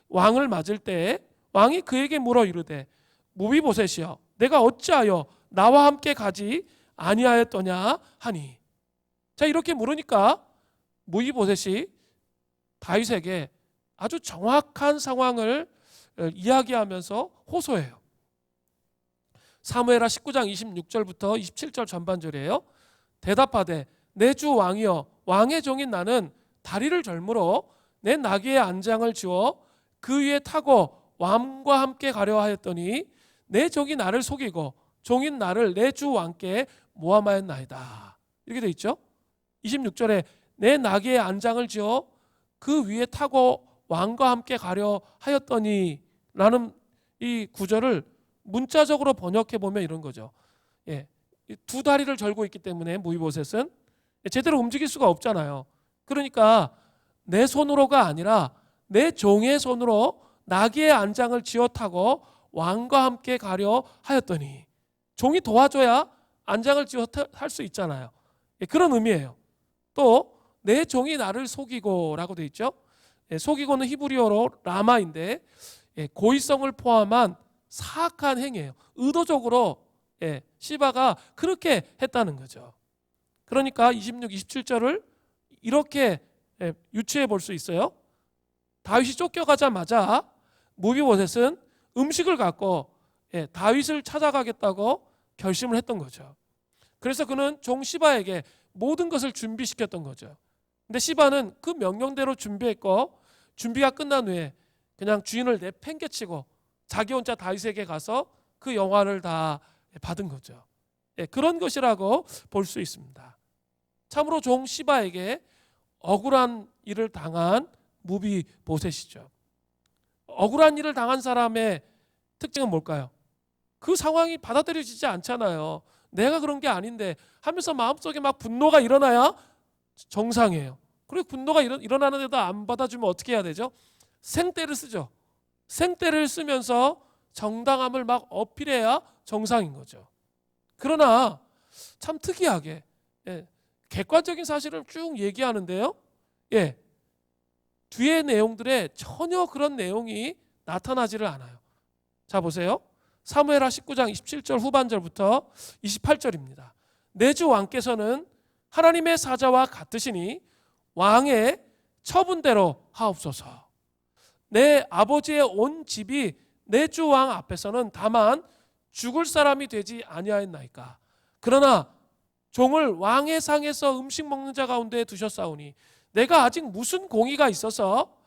왕을 맞을 때 왕이 그에게 물어 이르되 무비보셋이여 내가 어찌하여 나와 함께 가지 아니하였더냐 하니. 자, 이렇게 물으니까 무비보셋이 다윗에게 아주 정확한 상황을 이야기하면서 호소해요. 사무엘하 19장 26절부터 27절 전반절이에요. 대답하되 내 주 왕이여 왕의 종인 나는 다리를 절므로 내 나귀의 안장을 지워 그 위에 타고 왕과 함께 가려 하였더니 내 종이 나를 속이고 종인 나를 내 주 왕께 모함하였나이다. 이렇게 돼 있죠. 26절에 내 나귀의 안장을 지어 그 위에 타고 왕과 함께 가려 하였더니 라는 이 구절을 문자적으로 번역해 보면 이런 거죠. 두 다리를 절고 있기 때문에 무비보셋은 제대로 움직일 수가 없잖아요. 그러니까 내 손으로가 아니라 내 종의 손으로 나귀의 안장을 지어 타고 왕과 함께 가려 하였더니, 종이 도와줘야 안장을 지어 탈 수 있잖아요. 그런 의미예요. 또 내 종이 나를 속이고라고 되어 있죠. 속이고는 히브리어로 라마인데 고의성을 포함한 사악한 행위예요. 의도적으로 시바가 그렇게 했다는 거죠. 그러니까 26, 27절을 이렇게 유추해 볼 수 있어요. 다윗이 쫓겨가자마자 무비보셋은 음식을 갖고 다윗을 찾아가겠다고 결심을 했던 거죠. 그래서 그는 종 시바에게 모든 것을 준비시켰던 거죠. 근데 시바는 그 명령대로 준비했고, 준비가 끝난 후에 그냥 주인을 내팽개치고 자기 혼자 다윗에게 가서 그 영화를 다 받은 거죠. 그런 것이라고 볼 수 있습니다. 참으로 종 시바에게 억울한 일을 당한 무비보셋이죠. 억울한 일을 당한 사람의 특징은 뭘까요? 그 상황이 받아들여지지 않잖아요. 내가 그런 게 아닌데 하면서 마음속에 막 분노가 일어나야 정상이에요. 그리고 분노가 일어나는데도 안 받아주면 어떻게 해야 되죠? 생떼를 쓰죠. 생떼를 쓰면서 정당함을 막 어필해야 정상인 거죠. 그러나 참 특이하게 객관적인 사실을 쭉 얘기하는데요. 뒤의 내용들에 전혀 그런 내용이 나타나지를 않아요. 자, 보세요. 사무엘하 19장 27절 후반절부터 28절입니다. 내 주 왕께서는 하나님의 사자와 같으시니 왕의 처분대로 하옵소서. 내 아버지의 온 집이 내 주 왕 앞에서는 다만 죽을 사람이 되지 아니하였나이까. 그러나 종을 왕의 상에서 음식 먹는 자 가운데 두셨사오니 내가 아직 무슨 공의가 있어서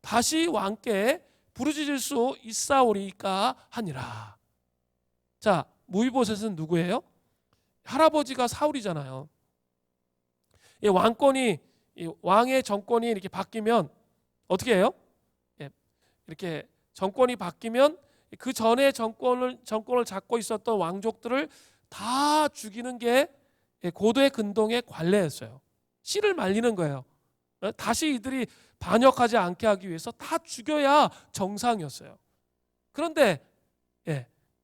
다시 왕께 부르짖을 수 있사오리까 하니라. 자, 무비보셋은 누구예요? 할아버지가 사울이잖아요. 왕의 정권이 이렇게 바뀌면 어떻게 해요? 이렇게 정권이 바뀌면 그 전에 정권을 잡고 있었던 왕족들을 다 죽이는 게 고도의 근동의 관례였어요. 씨를 말리는 거예요. 다시 이들이 반역하지 않게 하기 위해서 다 죽여야 정상이었어요. 그런데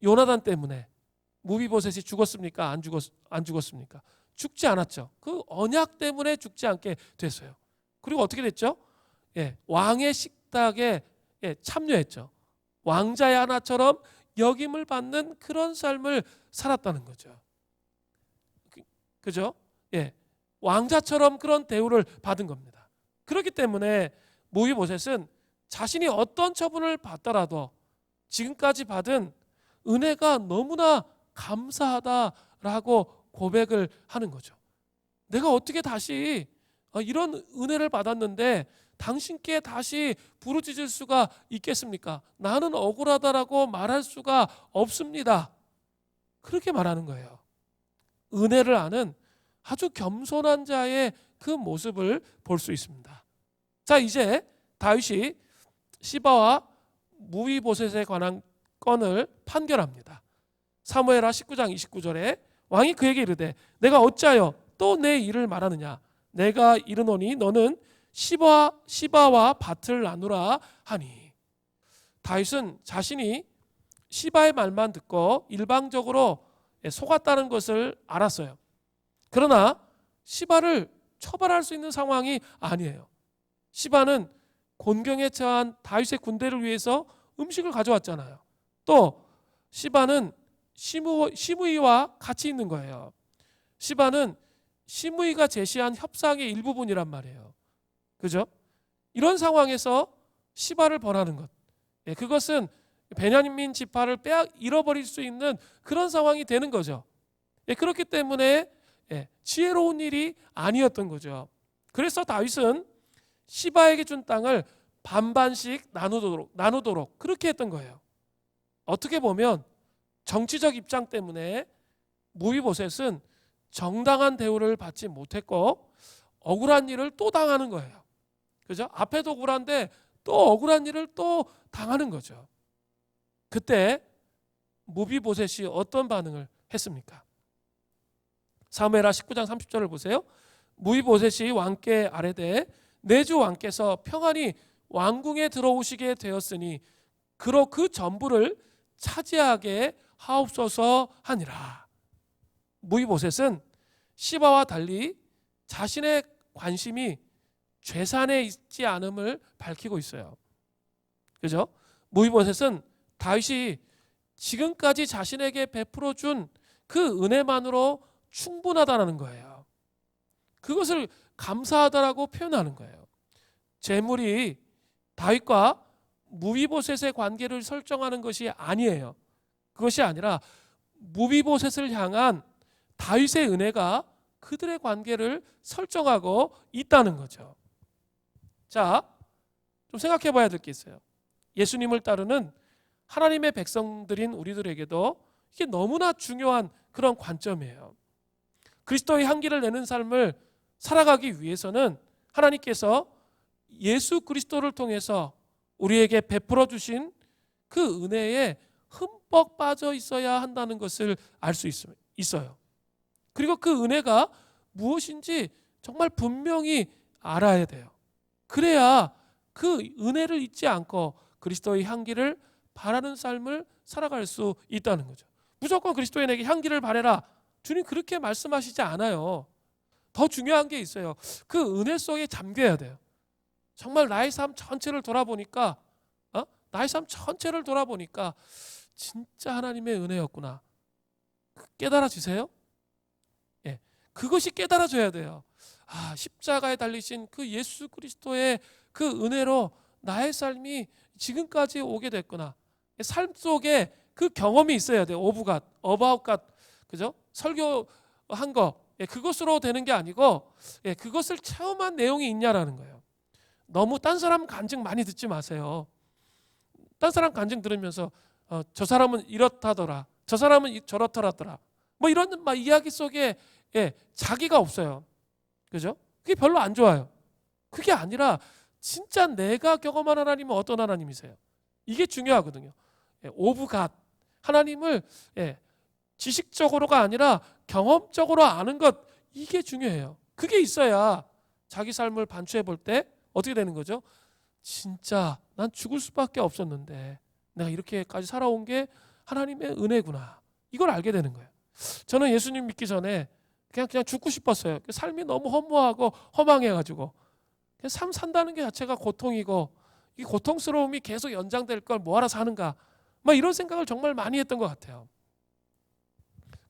요나단 때문에 무비보셋이 죽었습니까? 안 죽었습니까? 죽지 않았죠. 그 언약 때문에 죽지 않게 됐어요. 그리고 어떻게 됐죠? 왕의 식탁에 참여했죠. 왕자의 하나처럼 역임을 받는 그런 삶을 살았다는 거죠. 그죠? 왕자처럼 그런 대우를 받은 겁니다. 그렇기 때문에 무비보셋은 자신이 어떤 처분을 받더라도 지금까지 받은 은혜가 너무나 감사하다라고 고백을 하는 거죠. 내가 어떻게 다시 이런 은혜를 받았는데 당신께 다시 부르짖을 수가 있겠습니까? 나는 억울하다라고 말할 수가 없습니다. 그렇게 말하는 거예요. 은혜를 아는 아주 겸손한 자의 그 모습을 볼 수 있습니다. 자, 이제 다윗이 시바와 무비보셋에 관한 건을 판결합니다. 사무엘하 19장 29절에 왕이 그에게 이르되 내가 어찌하여 또 내 일을 말하느냐? 내가 이르노니 너는 시바와 밭을 나누라 하니. 다윗은 자신이 시바의 말만 듣고 일방적으로 속았다는 것을 알았어요. 그러나 시바를 처벌할 수 있는 상황이 아니에요. 시바는 곤경에 처한 다윗의 군대를 위해서 음식을 가져왔잖아요. 또 시바는 시므이와 같이 있는 거예요. 시바는 시므이가 제시한 협상의 일부분이란 말이에요. 그죠? 이런 상황에서 시바를 벌하는 것, 그것은 베냐민 지파를 잃어버릴 수 있는 그런 상황이 되는 거죠. 그렇기 때문에 지혜로운 일이 아니었던 거죠. 그래서 다윗은 시바에게 준 땅을 반반씩 나누도록 그렇게 했던 거예요. 어떻게 보면 정치적 입장 때문에 무비보셋은 정당한 대우를 받지 못했고 억울한 일을 또 당하는 거예요. 그죠? 앞에도 억울한데 또 억울한 일을 또 당하는 거죠. 그때 무비보셋이 어떤 반응을 했습니까? 사무엘하 19장 30절을 보세요. 무비보셋이 왕께 아뢰되 내 주 왕께서 평안히 왕궁에 들어오시게 되었으니 그로 그 전부를 차지하게 하옵소서 하니라. 무이보셋은 시바와 달리 자신의 관심이 죄산에 있지 않음을 밝히고 있어요. 그죠? 무이보셋은 다윗이 지금까지 자신에게 베풀어 준 그 은혜만으로 충분하다는 거예요. 그것을 감사하다라고 표현하는 거예요. 재물이 다윗과 무비보셋의 관계를 설정하는 것이 아니에요. 그것이 아니라 무비보셋을 향한 다윗의 은혜가 그들의 관계를 설정하고 있다는 거죠. 자, 좀 생각해 봐야 될 게 있어요. 예수님을 따르는 하나님의 백성들인 우리들에게도 이게 너무나 중요한 그런 관점이에요. 그리스도의 향기를 내는 삶을 살아가기 위해서는 하나님께서 예수 그리스도를 통해서 우리에게 베풀어 주신 그 은혜에 흠뻑 빠져 있어야 한다는 것을 알 수 있어요. 그리고 그 은혜가 무엇인지 정말 분명히 알아야 돼요. 그래야 그 은혜를 잊지 않고 그리스도의 향기를 바라는 삶을 살아갈 수 있다는 거죠. 무조건 그리스도의 내게 향기를 바래라. 주님 그렇게 말씀하시지 않아요. 더 중요한 게 있어요. 그 은혜 속에 잠겨야 돼요. 정말 나의 삶 전체를 돌아보니까 진짜 하나님의 은혜였구나. 깨달아지세요? 예, 그것이 깨달아져야 돼요. 십자가에 달리신 그 예수 그리스도의 그 은혜로 나의 삶이 지금까지 오게 됐구나. 삶 속에 그 경험이 있어야 돼요. 어바웃 갓, 그죠? 설교한 거, 그것으로 되는 게 아니고, 그것을 체험한 내용이 있냐라는 거예요. 너무 딴 사람 간증 많이 듣지 마세요. 딴 사람 간증 들으면서 저 사람은 이렇다더라, 저 사람은 저렇더라더라, 뭐 이런 막 이야기 속에 자기가 없어요. 그죠? 그게 별로 안 좋아요. 그게 아니라 진짜 내가 경험한 하나님은 어떤 하나님이세요? 이게 중요하거든요. 오브 갓, 하나님을 지식적으로가 아니라 경험적으로 아는 것, 이게 중요해요. 그게 있어야 자기 삶을 반추해 볼 때 어떻게 되는 거죠? 진짜 난 죽을 수밖에 없었는데 내가 이렇게까지 살아온 게 하나님의 은혜구나. 이걸 알게 되는 거예요. 저는 예수님 믿기 전에 그냥 죽고 싶었어요. 삶이 너무 허무하고 허망해가지고 그냥 삶 산다는 게 자체가 고통이고 이 고통스러움이 계속 연장될 걸 뭐하러 사는가, 막 이런 생각을 정말 많이 했던 것 같아요.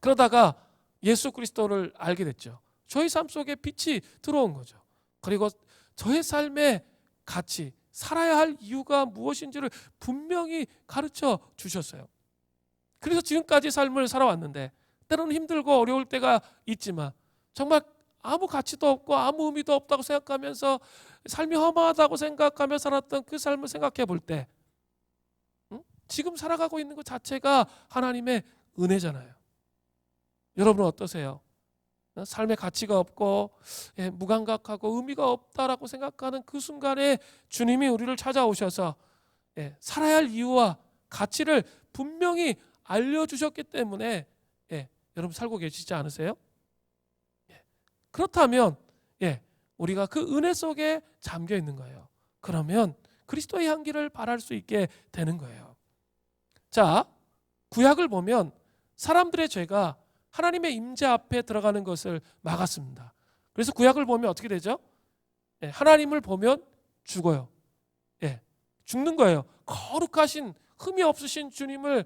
그러다가 예수 그리스도를 알게 됐죠. 저희 삶 속에 빛이 들어온 거죠. 그리고 저의 삶의 가치, 살아야 할 이유가 무엇인지를 분명히 가르쳐 주셨어요. 그래서 지금까지 삶을 살아왔는데 때로는 힘들고 어려울 때가 있지만 정말 아무 가치도 없고 아무 의미도 없다고 생각하면서 삶이 허무하다고 생각하며 살았던 그 삶을 생각해 볼 때 지금 살아가고 있는 것 자체가 하나님의 은혜잖아요. 여러분은 어떠세요? 삶의 가치가 없고 무감각하고 의미가 없다라고 생각하는 그 순간에 주님이 우리를 찾아오셔서 살아야 할 이유와 가치를 분명히 알려주셨기 때문에 여러분 살고 계시지 않으세요? 그렇다면 우리가 그 은혜 속에 잠겨 있는 거예요. 그러면 그리스도의 향기를 바랄 수 있게 되는 거예요. 자, 구약을 보면 사람들의 죄가 하나님의 임재 앞에 들어가는 것을 막았습니다. 그래서 구약을 보면 어떻게 되죠? 하나님을 보면 죽어요. 죽는 거예요. 거룩하신 흠이 없으신 주님을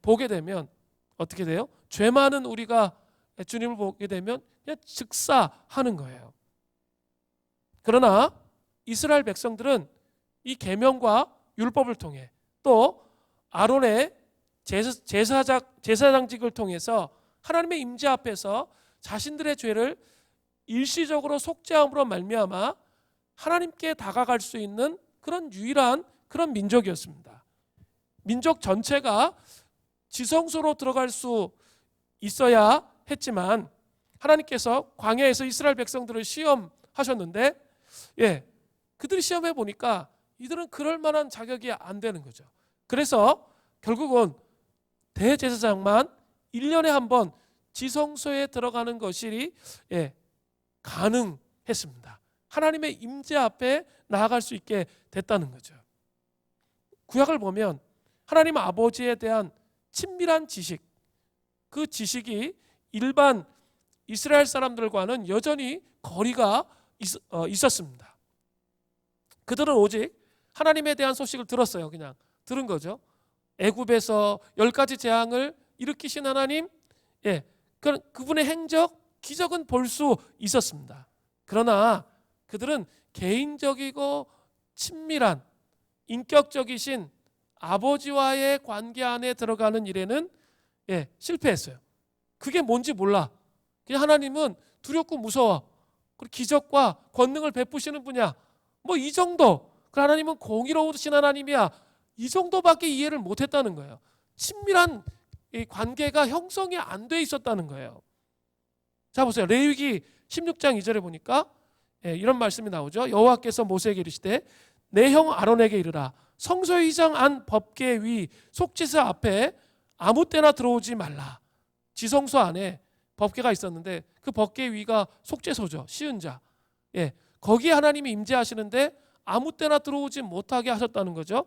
보게 되면 어떻게 돼요? 죄 많은 우리가 주님을 보게 되면 그냥 즉사하는 거예요. 그러나 이스라엘 백성들은 이 계명과 율법을 통해 또 아론의 제사장직을 통해서 하나님의 임재 앞에서 자신들의 죄를 일시적으로 속죄함으로 말미암아 하나님께 다가갈 수 있는 그런 유일한 그런 민족이었습니다. 민족 전체가 지성소로 들어갈 수 있어야 했지만 하나님께서 광야에서 이스라엘 백성들을 시험하셨는데 그들이 시험해 보니까 이들은 그럴 만한 자격이 안 되는 거죠. 그래서 결국은 대제사장만 1년에 한 번 지성소에 들어가는 것이 가능했습니다. 하나님의 임재 앞에 나아갈 수 있게 됐다는 거죠. 구약을 보면 하나님 아버지에 대한 친밀한 지식, 그 지식이 일반 이스라엘 사람들과는 여전히 거리가 있었습니다. 그들은 오직 하나님에 대한 소식을 들었어요. 그냥 들은 거죠. 애굽에서 10가지 재앙을 일으키신 하나님, 그분의 행적, 기적은 볼 수 있었습니다. 그러나 그들은 개인적이고 친밀한 인격적이신 아버지와의 관계 안에 들어가는 일에는 실패했어요. 그게 뭔지 몰라. 그냥 하나님은 두렵고 무서워. 그리고 기적과 권능을 베푸시는 분이야. 뭐 이 정도. 그 하나님은 공의로우신 하나님이야. 이 정도밖에 이해를 못했다는 거예요. 친밀한 이 관계가 형성이 안 돼 있었다는 거예요. 자 보세요. 레위기 16장 2절에 보니까 이런 말씀이 나오죠. 여호와께서 모세에게 이르시되 내 형 아론에게 이르라. 성소의 휘장 안 법궤 위 속죄소 앞에 아무 때나 들어오지 말라. 지성소 안에 법궤가 있었는데 그 법궤 위가 속죄소죠. 시은 자. 거기에 하나님이 임재하시는데 아무 때나 들어오지 못하게 하셨다는 거죠.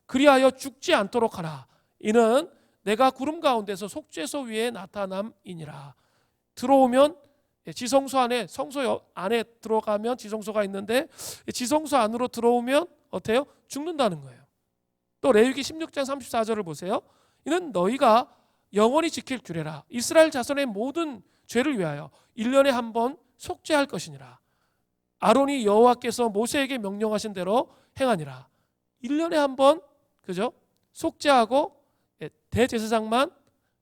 그리하여 죽지 않도록 하라. 이는 내가 구름 가운데서 속죄소 위에 나타남이니라. 들어오면 지성소 안에, 성소 안에 들어가면 지성소가 있는데 지성소 안으로 들어오면 어때요? 죽는다는 거예요. 또 레위기 16장 34절을 보세요. 이는 너희가 영원히 지킬 규례라. 이스라엘 자손의 모든 죄를 위하여 1년에 한 번 속죄할 것이니라. 아론이 여호와께서 모세에게 명령하신 대로 행하니라. 1년에 한 번, 그죠? 속죄하고 대제사장만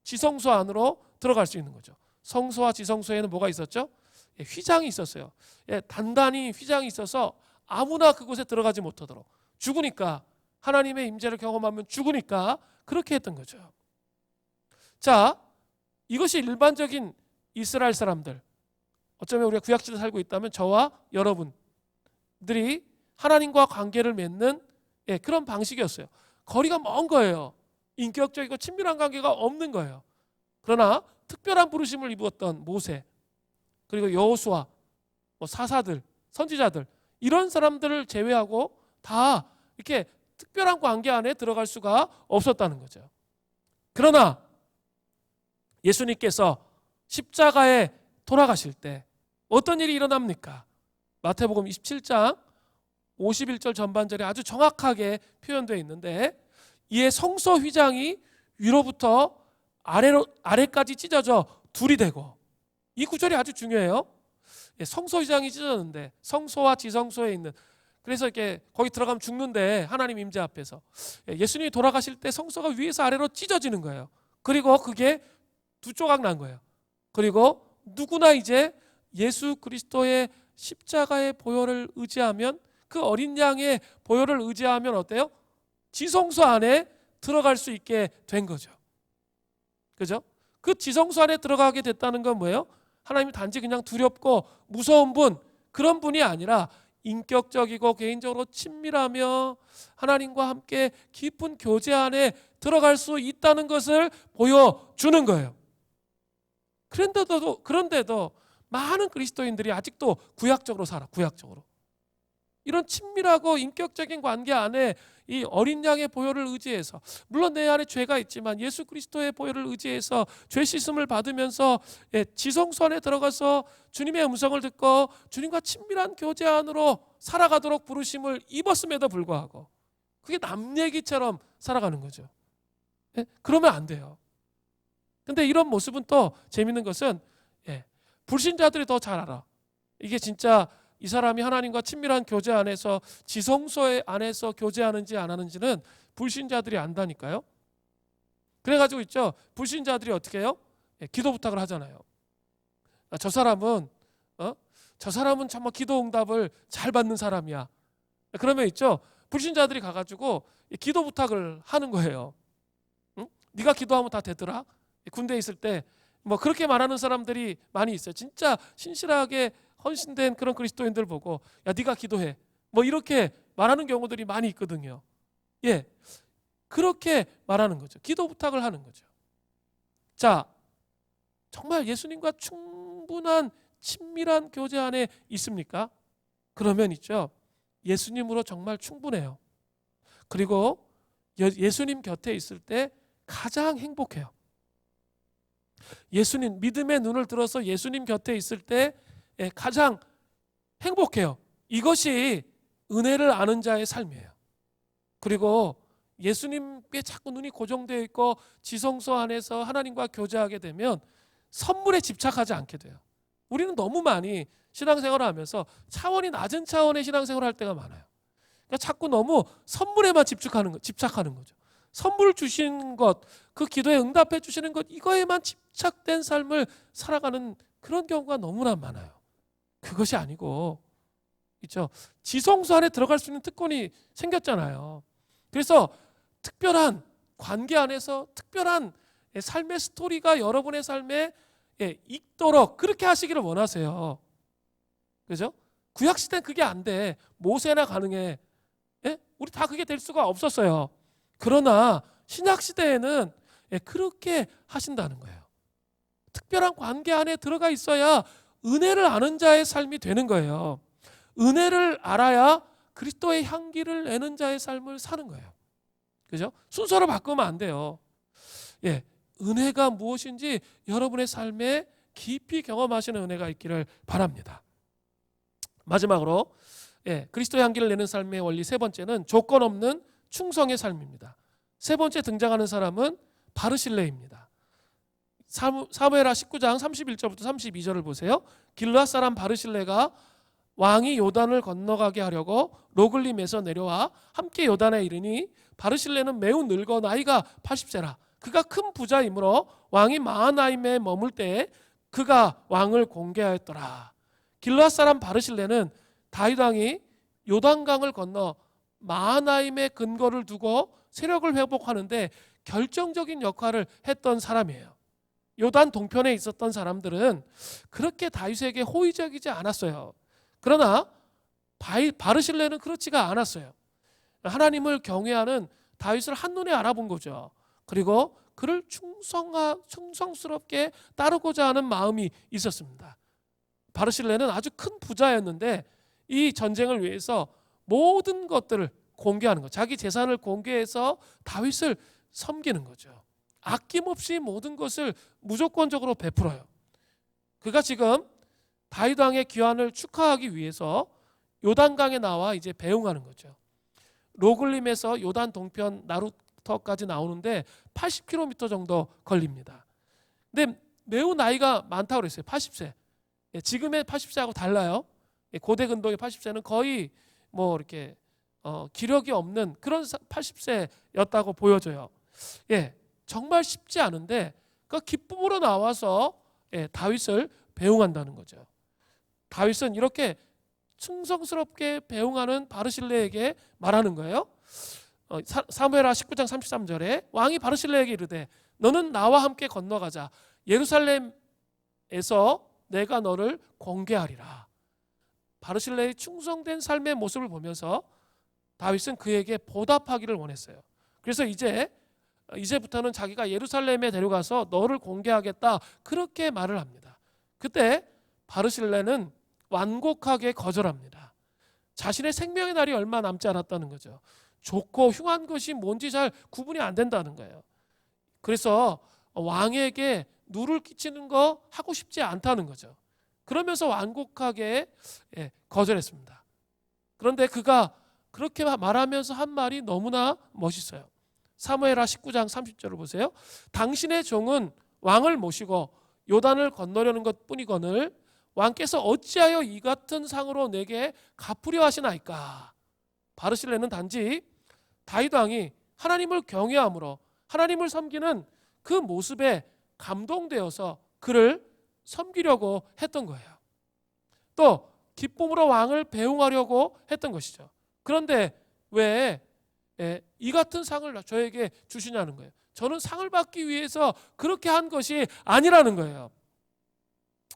지성소 안으로 들어갈 수 있는 거죠. 성소와 지성소에는 뭐가 있었죠? 휘장이 있었어요. 단단히 휘장이 있어서 아무나 그곳에 들어가지 못하도록. 죽으니까, 하나님의 임재를 경험하면 죽으니까 그렇게 했던 거죠. 자, 이것이 일반적인 이스라엘 사람들, 어쩌면 우리가 구약시대에 살고 있다면 저와 여러분들이 하나님과 관계를 맺는 그런 방식이었어요. 거리가 먼 거예요. 인격적이고 친밀한 관계가 없는 거예요. 그러나 특별한 부르심을 입었던 모세, 그리고 여호수아, 사사들, 선지자들, 이런 사람들을 제외하고 다 이렇게 특별한 관계 안에 들어갈 수가 없었다는 거죠. 그러나 예수님께서 십자가에 돌아가실 때 어떤 일이 일어납니까? 마태복음 27장 51절 전반절에 아주 정확하게 표현되어 있는데, 이에 성소 휘장이 위로부터 아래까지 찢어져 둘이 되고, 이 구절이 아주 중요해요. 성소 휘장이 찢어졌는데 성소와 지성소에 있는, 그래서 이렇게 거기 들어가면 죽는데 하나님 임재 앞에서 예수님이 돌아가실 때 성소가 위에서 아래로 찢어지는 거예요. 그리고 그게 두 조각 난 거예요. 그리고 누구나 이제 예수 그리스도의 십자가의 보혈을 의지하면, 그 어린 양의 보혈을 의지하면 어때요? 지성소 안에 들어갈 수 있게 된 거죠. 그죠? 그 지성소 안에 들어가게 됐다는 건 뭐예요? 하나님이 단지 그냥 두렵고 무서운 분, 그런 분이 아니라 인격적이고 개인적으로 친밀하며 하나님과 함께 깊은 교제 안에 들어갈 수 있다는 것을 보여주는 거예요. 그런데도 많은 그리스도인들이 아직도 구약적으로 살아. 구약적으로. 이런 친밀하고 인격적인 관계 안에 이 어린 양의 보혈을 의지해서, 물론 내 안에 죄가 있지만 예수 그리스도의 보혈을 의지해서 죄 씻음을 받으면서 지성소 안에 들어가서 주님의 음성을 듣고 주님과 친밀한 교제 안으로 살아가도록 부르심을 입었음에도 불구하고 그게 남 얘기처럼 살아가는 거죠. 그러면 안 돼요. 근데 이런 모습은 또 재밌는 것은 불신자들이 더 잘 알아. 이게 진짜 이 사람이 하나님과 친밀한 교제 안에서 지성소 안에서 교제하는지 안 하는지는 불신자들이 안다니까요. 그래가지고 있죠. 불신자들이 어떻게 해요? 기도 부탁을 하잖아요. 저 사람은 정말 기도 응답을 잘 받는 사람이야. 그러면 있죠. 불신자들이 가가지고 기도 부탁을 하는 거예요. 응? 네가 기도하면 다 되더라. 군대에 있을 때 뭐 그렇게 말하는 사람들이 많이 있어요. 진짜 신실하게 헌신된 그런 그리스도인들 보고 야 네가 기도해 뭐 이렇게 말하는 경우들이 많이 있거든요. 그렇게 말하는 거죠. 기도 부탁을 하는 거죠. 자, 정말 예수님과 충분한 친밀한 교제 안에 있습니까? 그러면 있죠, 예수님으로 정말 충분해요. 그리고 예수님 곁에 있을 때 가장 행복해요. 예수님, 믿음의 눈을 들어서 예수님 곁에 있을 때 가장 행복해요. 이것이 은혜를 아는 자의 삶이에요. 그리고 예수님께 자꾸 눈이 고정되어 있고 지성소 안에서 하나님과 교제하게 되면 선물에 집착하지 않게 돼요. 우리는 너무 많이 신앙생활을 하면서 차원이 낮은 차원의 신앙생활을 할 때가 많아요. 그러니까 자꾸 너무 선물에만 집착하는 거죠. 선물 주신 것, 그 기도에 응답해 주시는 것, 이거에만 집착된 삶을 살아가는 그런 경우가 너무나 많아요. 그것이 아니고 있죠, 지성소 안에 들어갈 수 있는 특권이 생겼잖아요. 그래서 특별한 관계 안에서 특별한 삶의 스토리가 여러분의 삶에 있도록 그렇게 하시기를 원하세요. 그죠? 구약시대는 그게 안 돼. 모세나 가능해. 우리 다 그게 될 수가 없었어요. 그러나 신약시대에는 그렇게 하신다는 거예요. 특별한 관계 안에 들어가 있어야 은혜를 아는 자의 삶이 되는 거예요. 은혜를 알아야 그리스도의 향기를 내는 자의 삶을 사는 거예요. 그죠? 순서를 바꾸면 안 돼요. 은혜가 무엇인지 여러분의 삶에 깊이 경험하시는 은혜가 있기를 바랍니다. 마지막으로 그리스도의 향기를 내는 삶의 원리 세 번째는 조건 없는 충성의 삶입니다. 세 번째 등장하는 사람은 바르실레입니다. 사무엘하 19장 31절부터 32절을 보세요. 길르앗 사람 바르실레가 왕이 요단을 건너가게 하려고 로글림에서 내려와 함께 요단에 이르니 바르실레는 매우 늙어 나이가 80세라. 그가 큰 부자이므로 왕이 마하나임에 머물 때에 그가 왕을 공개하였더라. 길르앗 사람 바르실레는 다윗 왕이 요단강을 건너 마하나임의 근거를 두고 세력을 회복하는데 결정적인 역할을 했던 사람이에요. 요단 동편에 있었던 사람들은 그렇게 다윗에게 호의적이지 않았어요. 그러나 바르실레는 그렇지가 않았어요. 하나님을 경외하는 다윗을 한눈에 알아본 거죠. 그리고 그를 충성스럽게 따르고자 하는 마음이 있었습니다. 바르실레는 아주 큰 부자였는데 이 전쟁을 위해서 모든 것들을 공개하는 것, 자기 재산을 공개해서 다윗을 섬기는 거죠. 아낌없이 모든 것을 무조건적으로 베풀어요. 그가 지금 다윗 왕의 귀환을 축하하기 위해서 요단강에 나와 이제 배웅하는 거죠. 로글림에서 요단 동편 나루터까지 나오는데 80km 정도 걸립니다. 근데 매우 나이가 많다고 그랬어요. 80세. 지금의 80세하고 달라요. 고대 근동의 80세는 거의 뭐 이렇게 기력이 없는 그런 80세였다고 보여져요. 정말 쉽지 않은데 그 기쁨으로 나와서 다윗을 배웅한다는 거죠. 다윗은 이렇게 충성스럽게 배웅하는 바르실레에게 말하는 거예요. 사무엘하 19장 33절에 왕이 바르실레에게 이르되 너는 나와 함께 건너가자. 예루살렘에서 내가 너를 공개하리라. 바르실레의 충성된 삶의 모습을 보면서 다윗은 그에게 보답하기를 원했어요. 그래서 이제부터는 자기가 예루살렘에 데려가서 너를 공개하겠다, 그렇게 말을 합니다. 그때 바르실레는 완곡하게 거절합니다. 자신의 생명의 날이 얼마 남지 않았다는 거죠. 좋고 흉한 것이 뭔지 잘 구분이 안 된다는 거예요. 그래서 왕에게 누를 끼치는 거 하고 싶지 않다는 거죠. 그러면서 완곡하게 거절했습니다. 그런데 그가 그렇게 말하면서 한 말이 너무나 멋있어요. 사무엘하 19장 30절을 보세요. 당신의 종은 왕을 모시고 요단을 건너려는 것뿐이거늘 왕께서 어찌하여 이 같은 상으로 내게 갚으려 하시나이까. 바르실레는 단지 다윗 왕이 하나님을 경외함으로 하나님을 섬기는 그 모습에 감동되어서 그를 섬기려고 했던 거예요. 또 기쁨으로 왕을 배웅하려고 했던 것이죠. 그런데 왜 이 같은 상을 저에게 주시냐는 거예요. 저는 상을 받기 위해서 그렇게 한 것이 아니라는 거예요.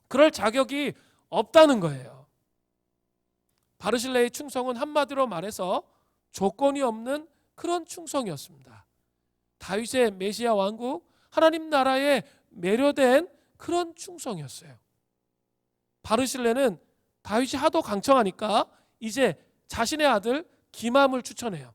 그럴 자격이 없다는 거예요. 바르실레의 충성은 한마디로 말해서 조건이 없는 그런 충성이었습니다. 다윗의 메시아 왕국, 하나님 나라에 매료된 그런 충성이었어요. 바르실레는 다윗이 하도 강청하니까 이제 자신의 아들 기맘을 추천해요.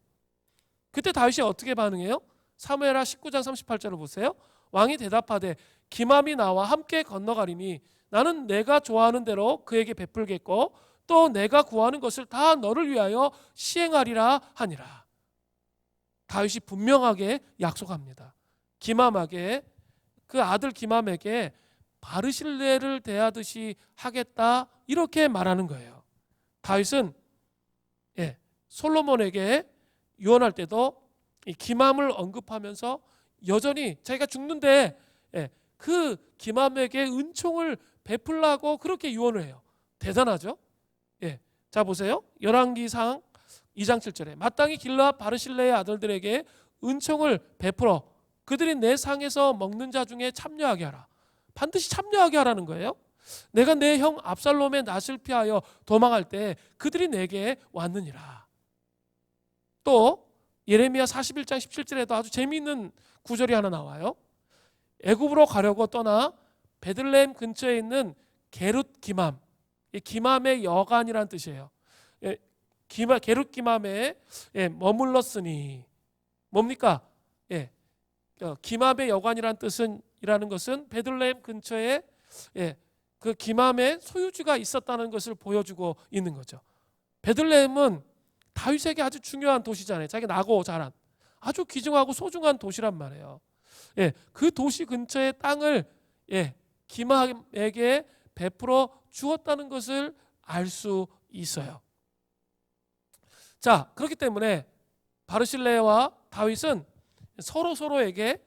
그때 다윗이 어떻게 반응해요? 사무엘하 19장 38절을 보세요. 왕이 대답하되 기맘이 나와 함께 건너가리니 나는 내가 좋아하는 대로 그에게 베풀겠고 또 내가 구하는 것을 다 너를 위하여 시행하리라 하니라. 다윗이 분명하게 약속합니다. 기맘에게, 그 아들 기맘에게 바르실레를 대하듯이 하겠다, 이렇게 말하는 거예요. 다윗은 솔로몬에게 유언할 때도 이 기맘을 언급하면서 여전히 자기가 죽는데 그 기맘에게 은총을 베풀라고 그렇게 유언을 해요. 대단하죠? 자 보세요. 열왕기상 2장 7절에 마땅히 길르앗 바르실레의 아들들에게 은총을 베풀어 그들이 내 상에서 먹는 자 중에 참여하게 하라. 반드시 참여하게 하라는 거예요. 내가 내 형 압살롬의 낯을 피하여 도망할 때 그들이 내게 왔느니라. 또 예레미야 41장 17절에도 아주 재미있는 구절이 하나 나와요. 애굽으로 가려고 떠나 베들레헴 근처에 있는 게룻 기맘, 기맘의 여간이라는 뜻이에요. 게룻 기맘에 머물렀으니 뭡니까? 기맘의 여관이라는 뜻이라는 것은 베들레헴 근처에 그 기맘의 소유지가 있었다는 것을 보여주고 있는 거죠. 베들레헴은 다윗에게 아주 중요한 도시잖아요. 자기 나고 자란 아주 귀중하고 소중한 도시란 말이에요. 그 도시 근처의 땅을 기맘에게 베풀어 주었다는 것을 알 수 있어요. 자, 그렇기 때문에 바르실레와 다윗은 서로에게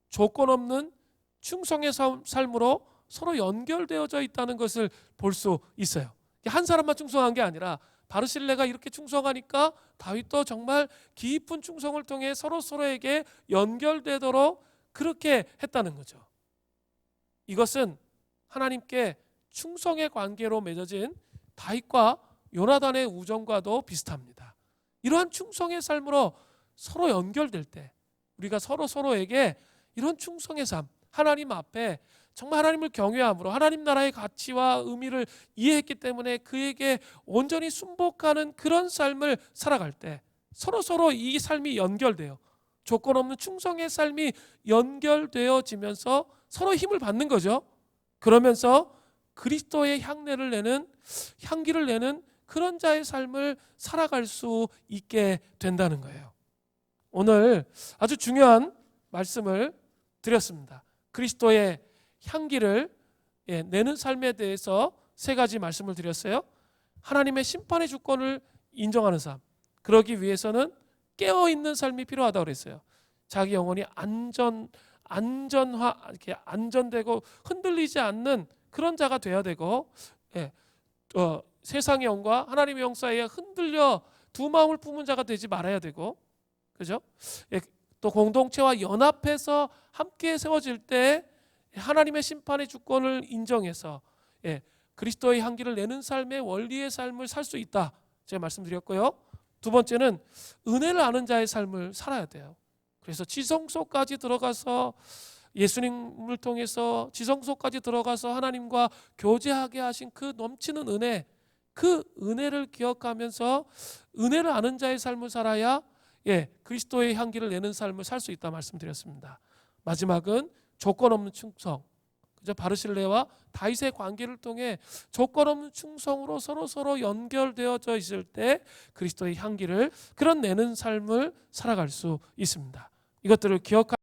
조건 없는 충성의 삶으로 서로 연결되어져 있다는 것을 볼 수 있어요. 한 사람만 충성한 게 아니라 바르실레가 이렇게 충성하니까 다윗도 정말 깊은 충성을 통해 서로에게 연결되도록 그렇게 했다는 거죠. 이것은 하나님께 충성의 관계로 맺어진 다윗과 요나단의 우정과도 비슷합니다. 이러한 충성의 삶으로 서로 연결될 때 우리가 서로에게 이런 충성의 삶, 하나님 앞에 정말 하나님을 경외함으로 하나님 나라의 가치와 의미를 이해했기 때문에 그에게 온전히 순복하는 그런 삶을 살아갈 때 서로 이 삶이 연결돼요. 조건 없는 충성의 삶이 연결되어지면서 서로 힘을 받는 거죠. 그러면서 그리스도의 향기를 내는 그런 자의 삶을 살아갈 수 있게 된다는 거예요. 오늘 아주 중요한 말씀을 드렸습니다. 그리스도의 향기를 내는 삶에 대해서 세 가지 말씀을 드렸어요. 하나님의 심판의 주권을 인정하는 삶, 그러기 위해서는 깨어있는 삶이 필요하다고 그랬어요. 자기 영혼이 이렇게 안전되고 흔들리지 않는 그런 자가 돼야 되고, 세상의 영과 하나님의 영 사이에 흔들려 두 마음을 품은 자가 되지 말아야 되고, 그죠? 또 공동체와 연합해서 함께 세워질 때 하나님의 심판의 주권을 인정해서 그리스도의 향기를 내는 삶의 원리의 삶을 살 수 있다, 제가 말씀드렸고요. 두 번째는 은혜를 아는 자의 삶을 살아야 돼요. 그래서 지성소까지 들어가서 예수님을 통해서 지성소까지 들어가서 하나님과 교제하게 하신 그 넘치는 은혜, 그 은혜를 기억하면서 은혜를 아는 자의 삶을 살아야 그리스도의 향기를 내는 삶을 살 수 있다 말씀드렸습니다. 마지막은 조건 없는 충성. 그죠? 바르실레와 다윗의 관계를 통해 조건 없는 충성으로 서로 연결되어져 있을 때 그리스도의 향기를 그런 내는 삶을 살아갈 수 있습니다. 이것들을 기억하시고